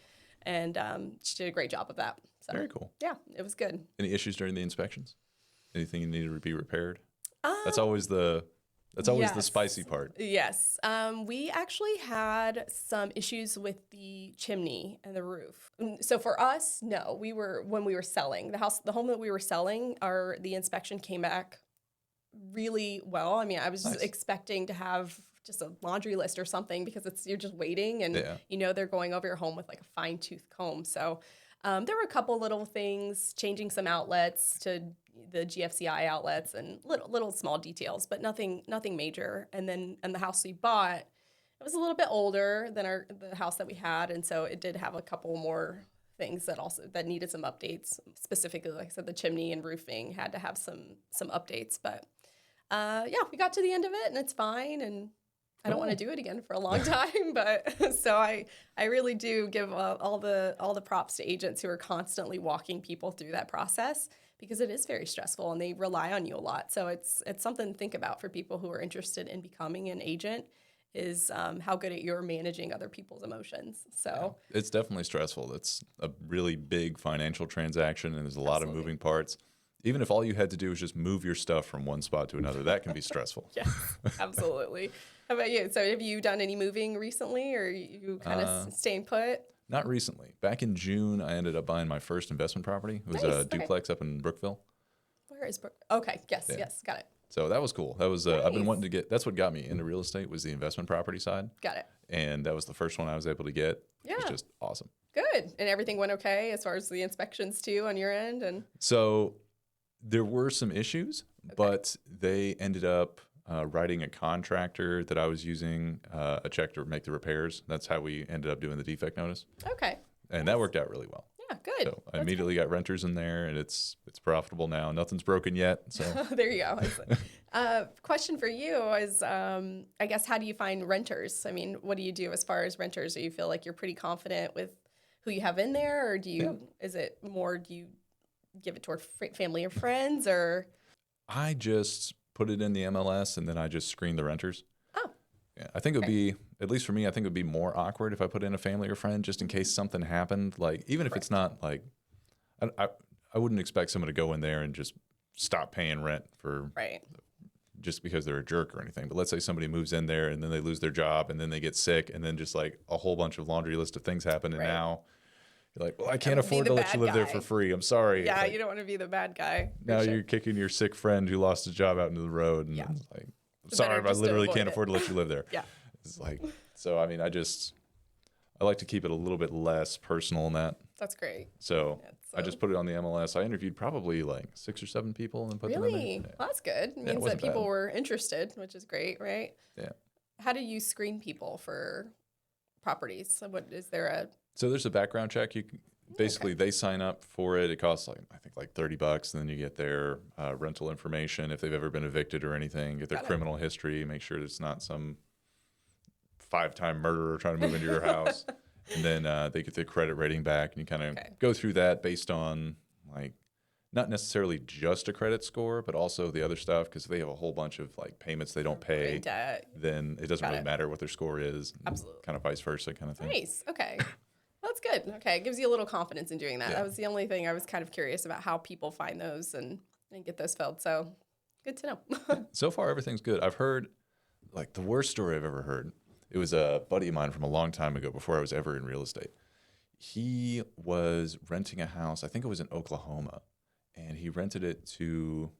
B: And she did a great job of that. So,
A: very cool.
B: Yeah, it was good.
A: Any issues during the inspections? Anything you needed to be repaired? That's always the spicy part.
B: Yes. We actually had some issues with the chimney and the roof. So for us, no, when we were selling the home that we were selling, the inspection came back really well. I mean, I was just expecting to have just a laundry list or something because you're just waiting and they're going over your home with like a fine tooth comb. So there were a couple little things, changing some outlets to the GFCI outlets and little small details, but nothing major. And the house we bought, it was a little bit older than the house that we had, and so it did have a couple more things that needed some updates. Specifically, like I said, the chimney and roofing had to have some updates. But we got to the end of it, and it's fine. And I don't want to do it again for a long time, but so I really do give all the props to agents who are constantly walking people through that process because it is very stressful and they rely on you a lot. So it's something to think about for people who are interested in becoming an agent is how good at you're managing other people's emotions. So
A: it's definitely stressful. It's a really big financial transaction and there's a lot of moving parts. Even if all you had to do was just move your stuff from one spot to another, that can be stressful.
B: Yes, absolutely. How about you? So have you done any moving recently or you kind of staying put?
A: Not recently. Back in June, I ended up buying my first investment property. It was a duplex up in Brookville.
B: Where is Brook? Okay, yes, got it.
A: So that was cool. That was I've been wanting to that's what got me into real estate was the investment property side.
B: Got it.
A: and that was the first one I was able to get.
B: Yeah.
A: It was just awesome.
B: Good. And everything went okay as far as the inspections too on your end? And
A: So there were some issues, but they ended up writing a contractor that I was using a check to make the repairs. That's how we ended up doing the defect notice.
B: Okay.
A: And that worked out really well.
B: Yeah, good.
A: So I immediately got renters in there, and it's profitable now. Nothing's broken yet. So
B: There you go. Question for you is, I guess, how do you find renters? I mean, what do you do as far as renters? Do you feel like you're pretty confident with who you have in there, or do you, is it more, do you give it toward family or friends, or?
A: I just put it in the MLS, and then I just screen the renters.
B: Oh.
A: Yeah, I think it would be, at least for me, I think it would be more awkward if I put in a family or friend just in case something happened. Like, even if it's not like, I wouldn't expect someone to go in there and just stop paying rent for just because they're a jerk or anything. But let's say somebody moves in there and then they lose their job and then they get sick and then just like a whole bunch of laundry list of things happen. And now you're like, well, I can't afford to let you live there for free. I'm sorry.
B: Yeah,
A: like,
B: you don't want to be the bad guy.
A: Now you're kicking your sick friend who lost his job out into the road. And it's like, I'm sorry, but I literally can't afford to let you live there. It's like, so, I mean, I like to keep it a little bit less personal than that.
B: That's great.
A: So I just put it on the MLS. I interviewed probably like 6 or 7 people and put them in there. Yeah.
B: Well, that's good. It means that people were interested, which is great, right?
A: Yeah.
B: How do you screen people for properties? What is there a?
A: So there's a background check. You can, basically they sign up for it. It costs like, I think like $30, and then you get their rental information if they've ever been evicted or anything. Get their criminal history. Make sure it's not some 5-time murderer trying to move into your house. And then they get their credit rating back, and you kind of go through that based on like not necessarily just a credit score, but also the other stuff, because if they have a whole bunch of like payments they don't pay, then it doesn't really matter what their score is.
B: Absolutely.
A: Kind of vice versa kind of thing.
B: Nice. Okay. That's good. Okay. It gives you a little confidence in doing that. That was the only thing I was kind of curious about, how people find those and get those filled. So good to know.
A: So far, everything's good. I've heard like the worst story I've ever heard. It was a buddy of mine from a long time ago, before I was ever in real estate. He was renting a house, I think it was in Oklahoma, and he rented it to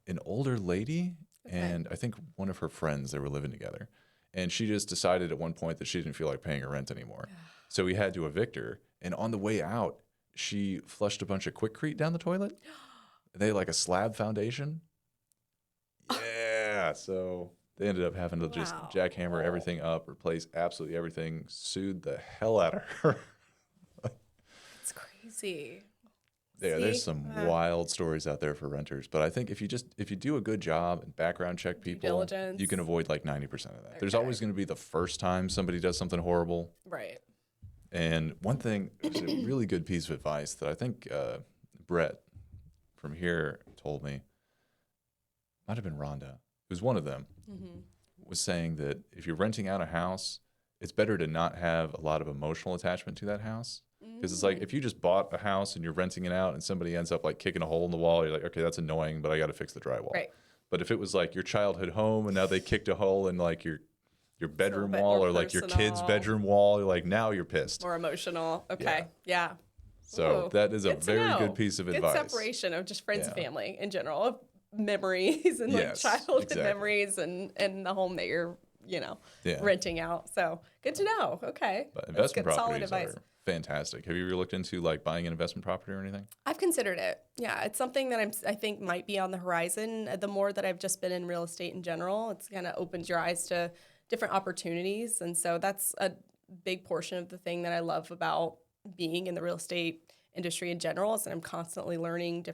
A: an older lady and I think one of her friends. They were living together. And she just decided at one point that she didn't feel like paying her rent anymore. So he had to evict her. And on the way out, she flushed a bunch of Quikrete down the toilet. They had like a slab foundation. Yeah, so they ended up having to just jackhammer everything up, replace absolutely everything, sued the hell out of her.
B: It's crazy.
A: Yeah, there's some wild stories out there for renters. But I think if you do a good job and background check people, you can avoid like 90% of that. There's always going to be the first time somebody does something horrible.
B: Right.
A: And one thing, it was a really good piece of advice that I think Brett from here told me, might have been Rhonda. It was one of them, was saying that if you're renting out a house, it's better to not have a lot of emotional attachment to that house. Because it's like, if you just bought a house and you're renting it out and somebody ends up like kicking a hole in the wall, you're like, okay, that's annoying, but I got to fix the drywall.
B: Right.
A: But if it was like your childhood home and now they kicked a hole in like your bedroom wall or like your kid's bedroom wall, you're like, now you're pissed.
B: More emotional. Okay. Yeah.
A: So that is a very good piece of advice.
B: Good separation of just friends and family in general, of memories and like childhood memories and the home that you're, renting out. So good to know. Okay.
A: But investment properties are fantastic. Have you ever looked into like buying an investment property or anything?
B: I've considered it. Yeah, it's something that I think might be on the horizon. The more that I've just been in real estate in general, it's kind of opens your eyes to different opportunities. And so that's a big portion of the thing that I love about being in the real estate industry in general, is that I'm constantly learning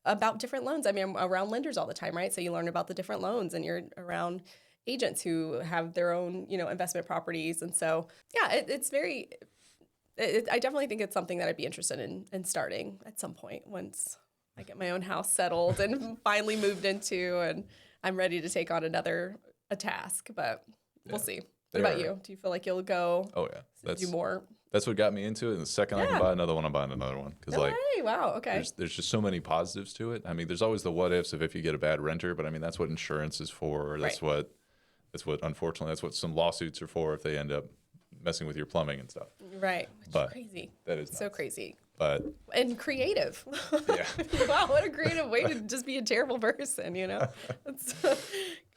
B: about different loans. I mean, I'm around lenders all the time, right? So you learn about the different loans, and you're around agents who have their own, investment properties. And so, yeah, I definitely think it's something that I'd be interested in starting at some point once I get my own house settled and finally moved into, and I'm ready to take on a task, but we'll see. What about you? Do you feel like you'll go do more?
A: That's what got me into it. And the second I can buy another one, I'm buying another one. Because there's just so many positives to it. I mean, there's always the what ifs of if you get a bad renter, but I mean, that's what insurance is for. That's what unfortunately, that's what some lawsuits are for if they end up messing with your plumbing and stuff.
B: Right. Which is crazy.
A: That is nuts.
B: So crazy.
A: And
B: creative.
A: Yeah.
B: Wow, what a creative way to just be a terrible person, It's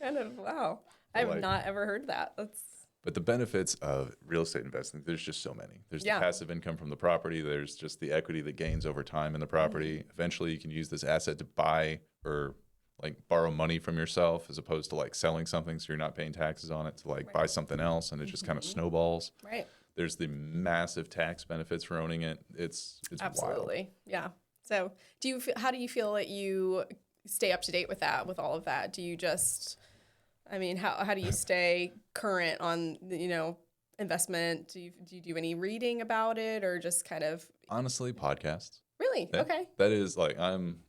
B: kind of, wow. I have
A: Like,
B: not ever heard that. That's
A: but the benefits of real estate investing, there's just so many. There's the passive income from the property. There's just the equity that gains over time in the property. Eventually, you can use this asset to buy or like borrow money from yourself as opposed to like selling something so you're not paying taxes on it to like buy something else, and it just kind of snowballs.
B: right.
A: There's the massive tax benefits for owning it. It's
B: Absolutely.
A: wild.
B: Yeah. So how do you feel that you stay up to date with that, with all of that? Do you just, I mean, how do you stay current on, investment? Do you do any reading about it, or just kind of?
A: Honestly, podcasts.
B: Really?
A: Yeah,
B: okay.
A: that is like, I'm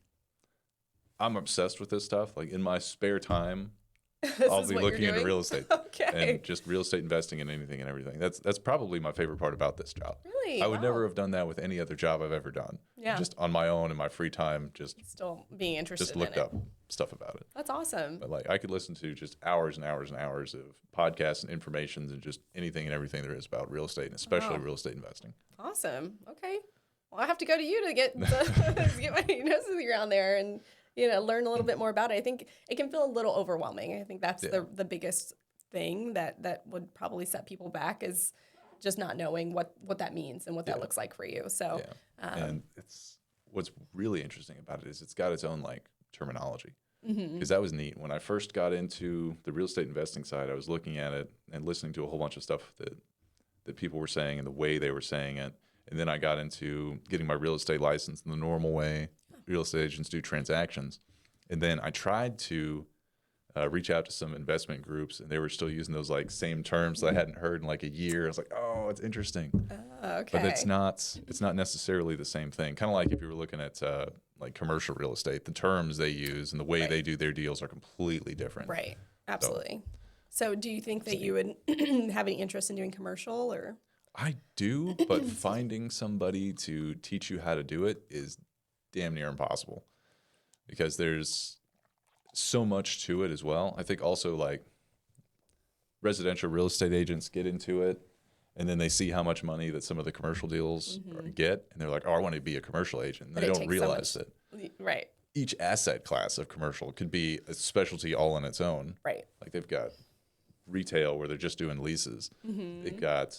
A: obsessed with this stuff. Like in my spare time, I'll be looking into real estate and just real estate investing in anything and everything. That's probably my favorite part about this job.
B: Really?
A: I would never have done that with any other job I've ever done.
B: Yeah.
A: Just on my own in my free time, just
B: Still being interested
A: just looked
B: in it.
A: up stuff about it.
B: That's awesome.
A: But like I could listen to just hours and hours and hours of podcasts and informations and just anything and everything there is about real estate, and especially real estate investing.
B: Awesome. Okay. Well, I have to go to you to get get my nose around there and learn a little bit more about it. I think it can feel a little overwhelming. I think that's the biggest thing that would probably set people back, is just not knowing what that means and what that looks like for you. So,
A: and it's what's really interesting about it is it's got its own like terminology, because that was neat. When I first got into the real estate investing side, I was looking at it and listening to a whole bunch of stuff that people were saying and the way they were saying it. And then I got into getting my real estate license in the normal way real estate agents do transactions. And then I tried to reach out to some investment groups, and they were still using those like same terms that I hadn't heard in like a year. I was like, oh, it's interesting.
B: Okay.
A: But it's not necessarily the same thing. Kind of like if you were looking at like commercial real estate, the terms they use and the way they do their deals are completely different.
B: Right. Absolutely. So do you think that you would have any interest in doing commercial, or?
A: I do, but finding somebody to teach you how to do it is damn near impossible, because there's so much to it as well. I think also like residential real estate agents get into it, and then they see how much money that some of the commercial deals get, and they're like, oh, I want to be a commercial agent. And they don't realize that each asset class of commercial could be a specialty all on its own.
B: Right.
A: Like they've got retail where they're just doing leases. They've got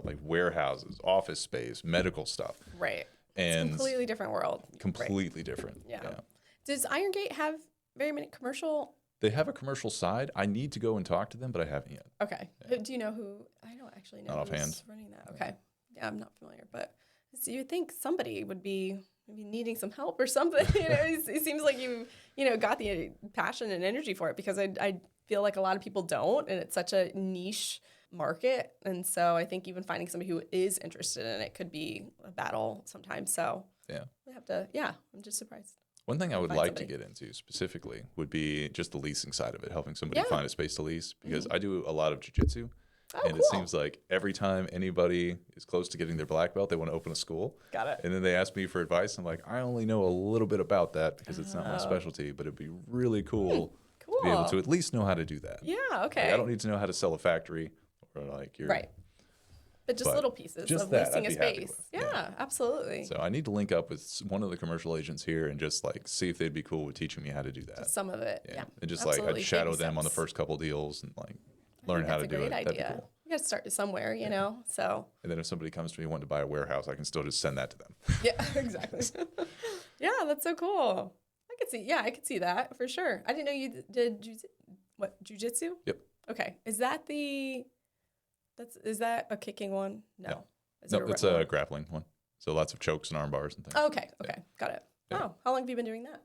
A: like warehouses, office space, medical stuff.
B: Right.
A: And
B: it's a completely different world.
A: Completely different.
B: Yeah. Does Iron Gate have very many commercial?
A: They have a commercial side. I need to go and talk to them, but I haven't yet.
B: Okay. Yeah. Do you know who? I don't actually know
A: Not
B: who's
A: offhand.
B: running that. Okay. Yeah, I'm not familiar, but so you would think somebody would be maybe needing some help or something. It seems like you got the passion and energy for it, because I feel like a lot of people don't, and it's such a niche market. And so I think even finding somebody who is interested in it could be a battle sometimes. So we have to, I'm just surprised.
A: One thing I would like to get into specifically would be just the leasing side of it, helping somebody find a space to lease, because I do a lot of jujitsu. And it seems like every time anybody is close to getting their black belt, they want to open a school.
B: Got it.
A: And then they ask me for advice. I'm like, I only know a little bit about that because it's not my specialty, but it'd be really cool to be able to at least know how to do that.
B: Yeah, okay.
A: Like, I don't need to know how to sell a factory or like your
B: But just little pieces of leasing a space. Yeah, absolutely.
A: So I need to link up with one of the commercial agents here and just like see if they'd be cool with teaching me how to do that.
B: Just some of it. Yeah.
A: And just like I'd shadow them on the first couple deals and like learn how to do it.
B: That's a great idea. Cool. You got to start somewhere, so.
A: And then if somebody comes to me wanting to buy a warehouse, I can still just send that to them.
B: Yeah, exactly. Yeah, that's so cool. I could see that for sure. I didn't know you did jujitsu?
A: Yep.
B: Okay. Is that a kicking one? No.
A: It's a grappling one. So lots of chokes and arm bars and things.
B: Oh, okay. Got it. Yeah. Oh, how long have you been doing that?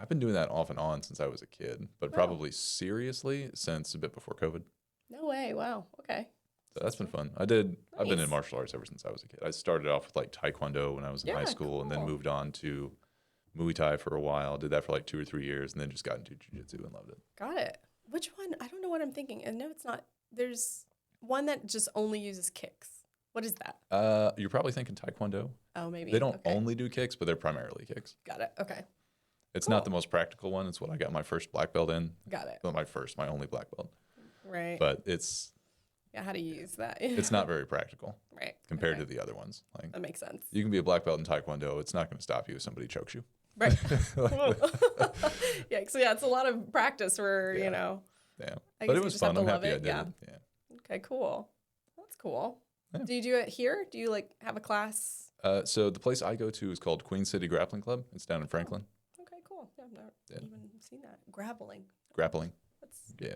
A: I've been doing that off and on since I was a kid, but probably seriously since a bit before COVID.
B: No way. Wow. Okay.
A: So that's been fun. I've been in martial arts ever since I was a kid. I started off with like Taekwondo when I was in high school and then moved on to Muay Thai for a while. Did that for like 2 or 3 years and then just got into jiu-jitsu and loved it.
B: Got it. Which one? I don't know what I'm thinking. And no, it's not. There's one that just only uses kicks. What is that?
A: You're probably thinking Taekwondo.
B: Oh, maybe.
A: They don't only do kicks, but they're primarily kicks.
B: Got it. Okay.
A: It's not the most practical one. It's what I got my first black belt in.
B: Got it.
A: Not my only black belt.
B: Right.
A: But it's...
B: Yeah, how to use that.
A: It's not very practical.
B: Right.
A: Compared to the other ones. Like
B: that makes sense.
A: You can be a black belt in Taekwondo. It's not going to stop you if somebody chokes you.
B: Right. Yeah, so it's a lot of practice for,
A: Yeah.
B: I
A: But
B: guess
A: it
B: you
A: was
B: just have
A: fun.
B: to
A: I'm
B: love
A: happy I
B: it.
A: did
B: Yeah.
A: it. Yeah.
B: Okay, cool. That's cool.
A: Yeah.
B: Do you do it here? Do you like have a class?
A: So the place I go to is called Queen City Grappling Club. It's down in Franklin.
B: Okay, cool. Yeah, I've not
A: Yeah.
B: even seen that. Grappling.
A: Grappling.
B: What's
A: Yeah.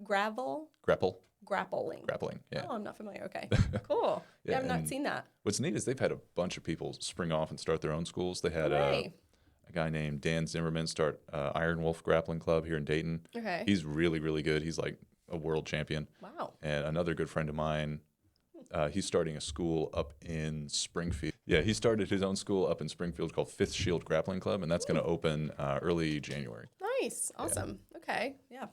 B: gravel?
A: Grapple.
B: Grappling.
A: Grappling. Yeah.
B: Oh, I'm not familiar. Okay, cool. Yeah,
A: Yeah,
B: I've not
A: and
B: seen that.
A: what's neat is they've had a bunch of people spring off and start their own schools. They had
B: Hooray.
A: a guy named Dan Zimmerman start Iron Wolf Grappling Club here in Dayton.
B: Okay.
A: He's really, really good. He's like a world champion.
B: Wow.
A: And another good friend of mine, he's starting a school up in Springfield. Yeah, he started his own school up in Springfield called Fifth Shield Grappling Club, and that's going to open early January.
B: Nice. Awesome. Okay. Yeah.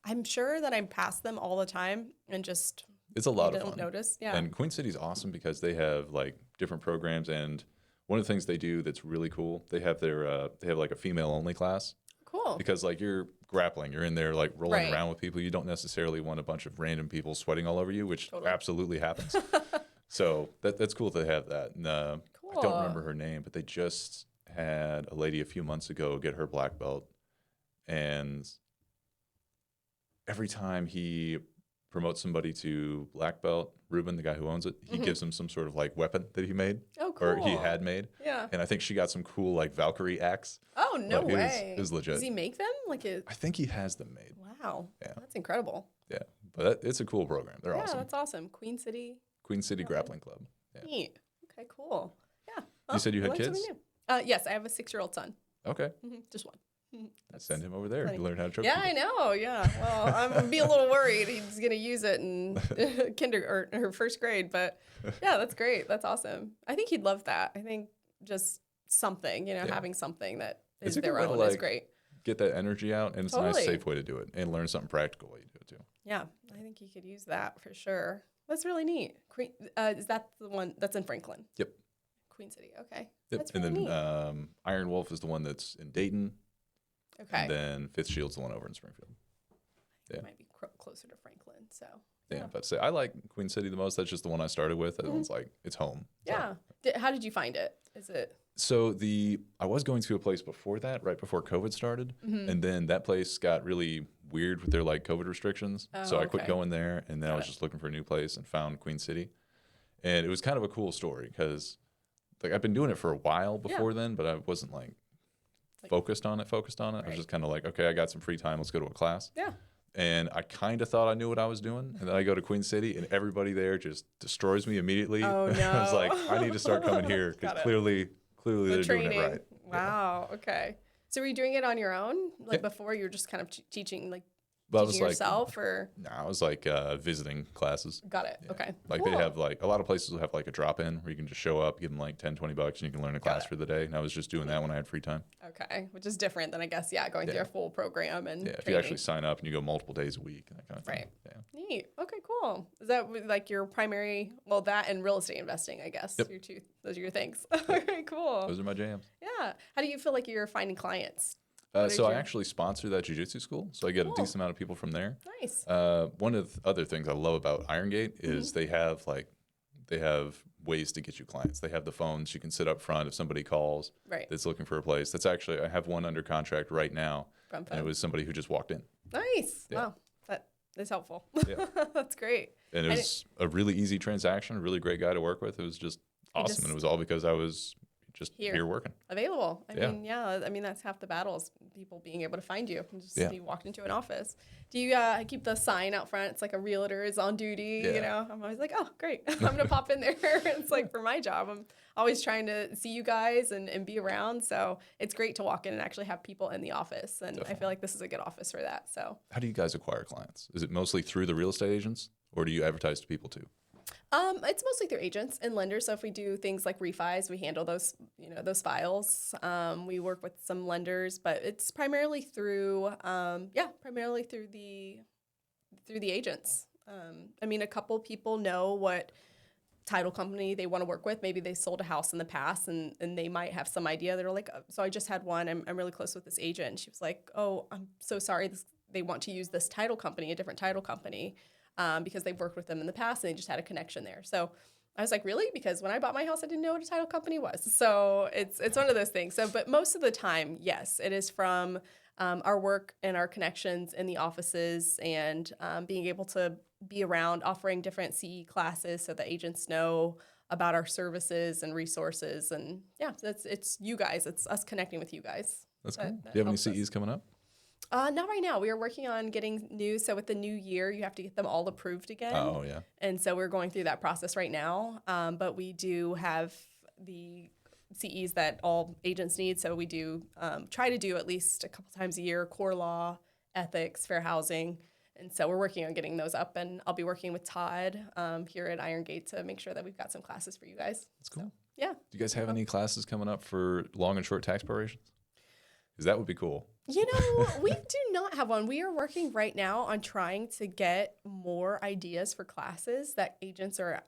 B: I'm sure that I'm past them all the time and just
A: It's a lot of
B: don't
A: fun.
B: notice. Yeah.
A: And Queen City's awesome because they have like different programs, and one of the things they do that's really cool, they have like a female only class.
B: Cool.
A: Because like you're grappling, you're in there like rolling
B: Right.
A: around with people. You don't necessarily want a bunch of random people sweating all over you, which
B: Totally.
A: absolutely happens. So that's cool that they have that. And, I
B: Cool.
A: don't remember her name, but they just had a lady a few months ago get her black belt, and every time he promotes somebody to black belt, Ruben, the guy who owns it, he gives him some sort of like weapon that he made
B: Oh, cool.
A: or he had made.
B: Yeah.
A: And I think she got some cool like Valkyrie axe.
B: Oh, no
A: Like,
B: way.
A: it was legit.
B: Does he make them? Like it?
A: I think he has them made.
B: Wow.
A: Yeah.
B: That's incredible.
A: Yeah, but it's a cool program. They're
B: Yeah,
A: awesome.
B: that's awesome. Queen City.
A: Queen City Grappling Club. Yeah.
B: Neat. Okay, cool. Yeah.
A: You said you had
B: I learned something
A: kids?
B: new. Yes, I have a 6-year-old son.
A: Okay.
B: Just one.
A: Send him over there
B: funny.
A: to learn how to choke
B: Yeah, I
A: people.
B: know. Yeah. Well, I'm gonna be a little worried he's gonna use it in kindergarten or first grade, but yeah, that's great. That's awesome. I think he'd love that. I think just something,
A: Yeah.
B: having something that
A: It's
B: is
A: a good
B: their
A: way to,
B: own is
A: like,
B: great.
A: Get that energy out, and it's a nice,
B: Totally.
A: safe way to do it, and learn something practical while you do it too.
B: Yeah, I think he could use that for sure. That's really neat. Is that the one that's in Franklin?
A: Yep.
B: Queen City. Okay.
A: Yep.
B: That's
A: And
B: really
A: then
B: neat.
A: Iron Wolf is the one that's in Dayton,
B: Okay.
A: and then Fifth Shield's the one over in Springfield.
B: It
A: yeah.
B: might be closer to Franklin. So.
A: Yeah, but say I like Queen City the most. That's just the one I started with. That one's like it's home. So-
B: Yeah. How did you find it? Is it?
A: So I was going to a place before that, right before COVID started, and then that place got really weird with their like COVID restrictions. So
B: Oh,
A: I quit
B: okay.
A: going there, and then I
B: Got
A: was
B: it.
A: just looking for a new place and found Queen City, and it was kind of a cool story because like I've been doing it for a while before then, but I wasn't like focused on it. I was
B: Right.
A: just kind of like, okay, I got some free time. Let's go to a class.
B: Yeah.
A: And I kind of thought I knew what I was doing. And then I go to Queen City, and everybody there just destroys me immediately.
B: Oh,
A: I was like,
B: no.
A: I need to start coming here because
B: Got it.
A: clearly they're
B: Training.
A: doing it right.
B: Wow. Okay. So were you doing it on your own? Like
A: Yeah.
B: before you were just kind of teaching, like
A: But I was
B: teaching
A: like,
B: yourself or?
A: I was like visiting classes.
B: Got it. Okay.
A: Like
B: Cool.
A: they have like a lot of places will have like a drop in where you can just show up, give them like $10, $20 and you can learn a class
B: it.
A: for the day. And I was just doing that when I had free time.
B: Okay. Which is different than I guess, going through
A: Yeah.
B: a full program and
A: Yeah. If you
B: training.
A: actually sign up and you go multiple days a week and that kind of thing.
B: Right.
A: Yeah.
B: Neat. Okay, cool. Is that like your primary, well, that and real estate investing, I guess.
A: Yep.
B: Those are your things. Okay, cool.
A: Those are my jams.
B: Yeah. How do you feel like you're finding clients?
A: So I actually sponsor that jujitsu school. So I get a
B: Cool.
A: decent amount of people from there.
B: Nice.
A: One of the other things I love about Iron Gate is they have ways to get you clients. They have the phones you can sit up front if somebody calls
B: Right.
A: that's looking for a place. That's actually I have one under contract right now,
B: From
A: and
B: phone.
A: it was somebody who just walked in,
B: Nice.
A: Yeah.
B: Wow. That is helpful.
A: Yeah.
B: That's great.
A: and it
B: I
A: was a really easy transaction. A really great guy to work with. It was just awesome,
B: just-
A: and it was all because I was just
B: Here.
A: here working.
B: Available.
A: Yeah.
B: I mean, that's half the battle is people being able to find you and just
A: Yeah.
B: be walked into an office. Do you keep the sign out front? It's like a realtor is on duty,
A: Yeah.
B: you know? I'm always like, oh, great. I'm going to pop in there. It's like for my job, I'm always trying to see you guys and be around. So it's great to walk in and actually have people in the office. And I
A: Definitely.
B: feel like this is a good office for that. So
A: How do you guys acquire clients? Is it mostly through the real estate agents, or do you advertise to people too?
B: it's mostly through agents and lenders. So if we do things like refis, we handle those, those files. We work with some lenders, but it's primarily through, primarily through the agents. I mean, a couple people know what title company they want to work with. Maybe they sold a house in the past and they might have some idea. They're like, so I just had one. I'm really close with this agent. She was like, oh, I'm so sorry. They want to use this title company, a different title company. Because they've worked with them in the past and they just had a connection there. So I was like, really? Because when I bought my house, I didn't know what a title company was. So it's one of those things. So, but most of the time, yes, it is from our work and our connections in the offices and being able to be around offering different CE classes so that agents know about our services and resources. And yeah, it's you guys. It's us connecting with you guys.
A: That's cool.
B: That
A: Do you have any
B: helps us.
A: CEs coming up?
B: Not right now. We are working on getting new. So with the new year, you have to get them all approved again.
A: Oh, yeah.
B: And so we're going through that process right now. But we do have the CEs that all agents need. So we do try to do at least a couple times a year, core law, ethics, fair housing. And so we're working on getting those up. And I'll be working with Todd here at Iron Gate to make sure that we've got some classes for you guys.
A: That's cool.
B: So, yeah.
A: Do you guys have any classes coming up for long and short tax preparations? Because that would be cool.
B: You know, we do not have one. We are working right now on trying to get more ideas for classes that agents are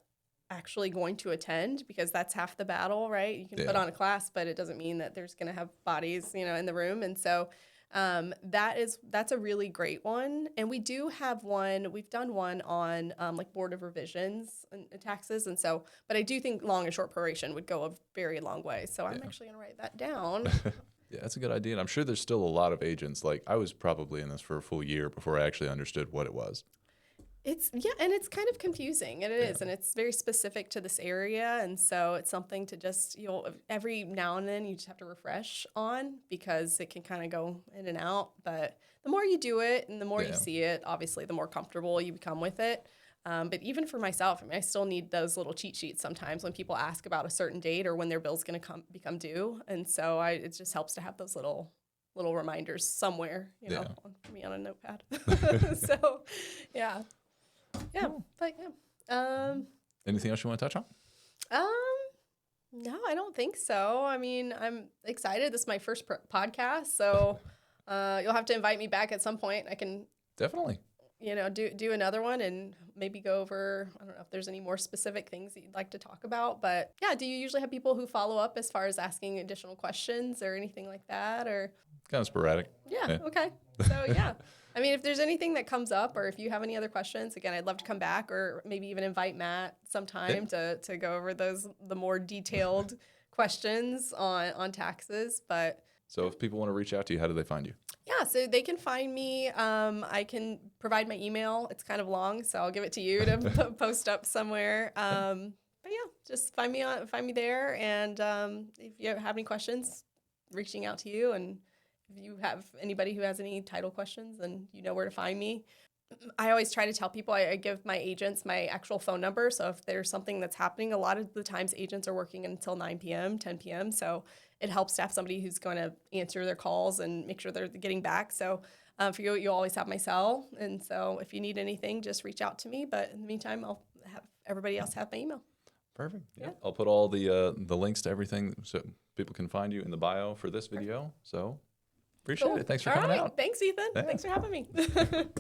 B: actually going to attend, because that's half the battle, right? You can put on a class, but it doesn't mean that there's going to have bodies, in the room. And so that's a really great one. And we do have one. We've done one on like Board of Revisions and taxes. And so, but I do think long and short proration would go a very long way. So I'm actually going to write that down.
A: Yeah, that's a good idea. And I'm sure there's still a lot of agents. Like, I was probably in this for a full year before I actually understood what it was.
B: And it's kind of confusing, and it is, and it's very specific to this area, and so it's something to just, every now and then you just have to refresh on, because it can kind of go in and out. But the more you do it and the more you see it, obviously, the more comfortable you become with it. But even for myself, I still need those little cheat sheets sometimes when people ask about a certain date or when their bill's going to become due. And so it just helps to have those little reminders somewhere, for me on a notepad. So, yeah. Yeah. But, yeah.
A: Anything else you want to touch on?
B: No, I don't think so. I'm excited. This is my first podcast, so you'll have to invite me back at some point. I can
A: Definitely.
B: Do another one and maybe go over, I don't know if there's any more specific things that you'd like to talk about. But yeah, do you usually have people who follow up as far as asking additional questions or anything like that? Or
A: Kind of sporadic.
B: Yeah. Okay. So yeah, if there's anything that comes up, or if you have any other questions, again, I'd love to come back, or maybe even invite Matt sometime to go over the more detailed questions on taxes. But
A: so if people want to reach out to you, how do they find you?
B: Yeah, so they can find me. I can provide my email. It's kind of long, so I'll give it to you to post up somewhere. But yeah, just find me there. And if you have any questions, reaching out to you. And if you have anybody who has any title questions, then you know where to find me. I always try to tell people, I give my agents my actual phone number. So if there's something that's happening, a lot of the times agents are working until 9 p.m., 10 p.m. So it helps to have somebody who's going to answer their calls and make sure they're getting back. So for you always have my cell. And so if you need anything, just reach out to me. But in the meantime, I'll have everybody else have my email.
A: Perfect. Yeah. I'll put all the links to everything so people can find you in the bio for this video. So appreciate it. Thanks for coming out.
B: Thanks, Ethan. Thanks for having me.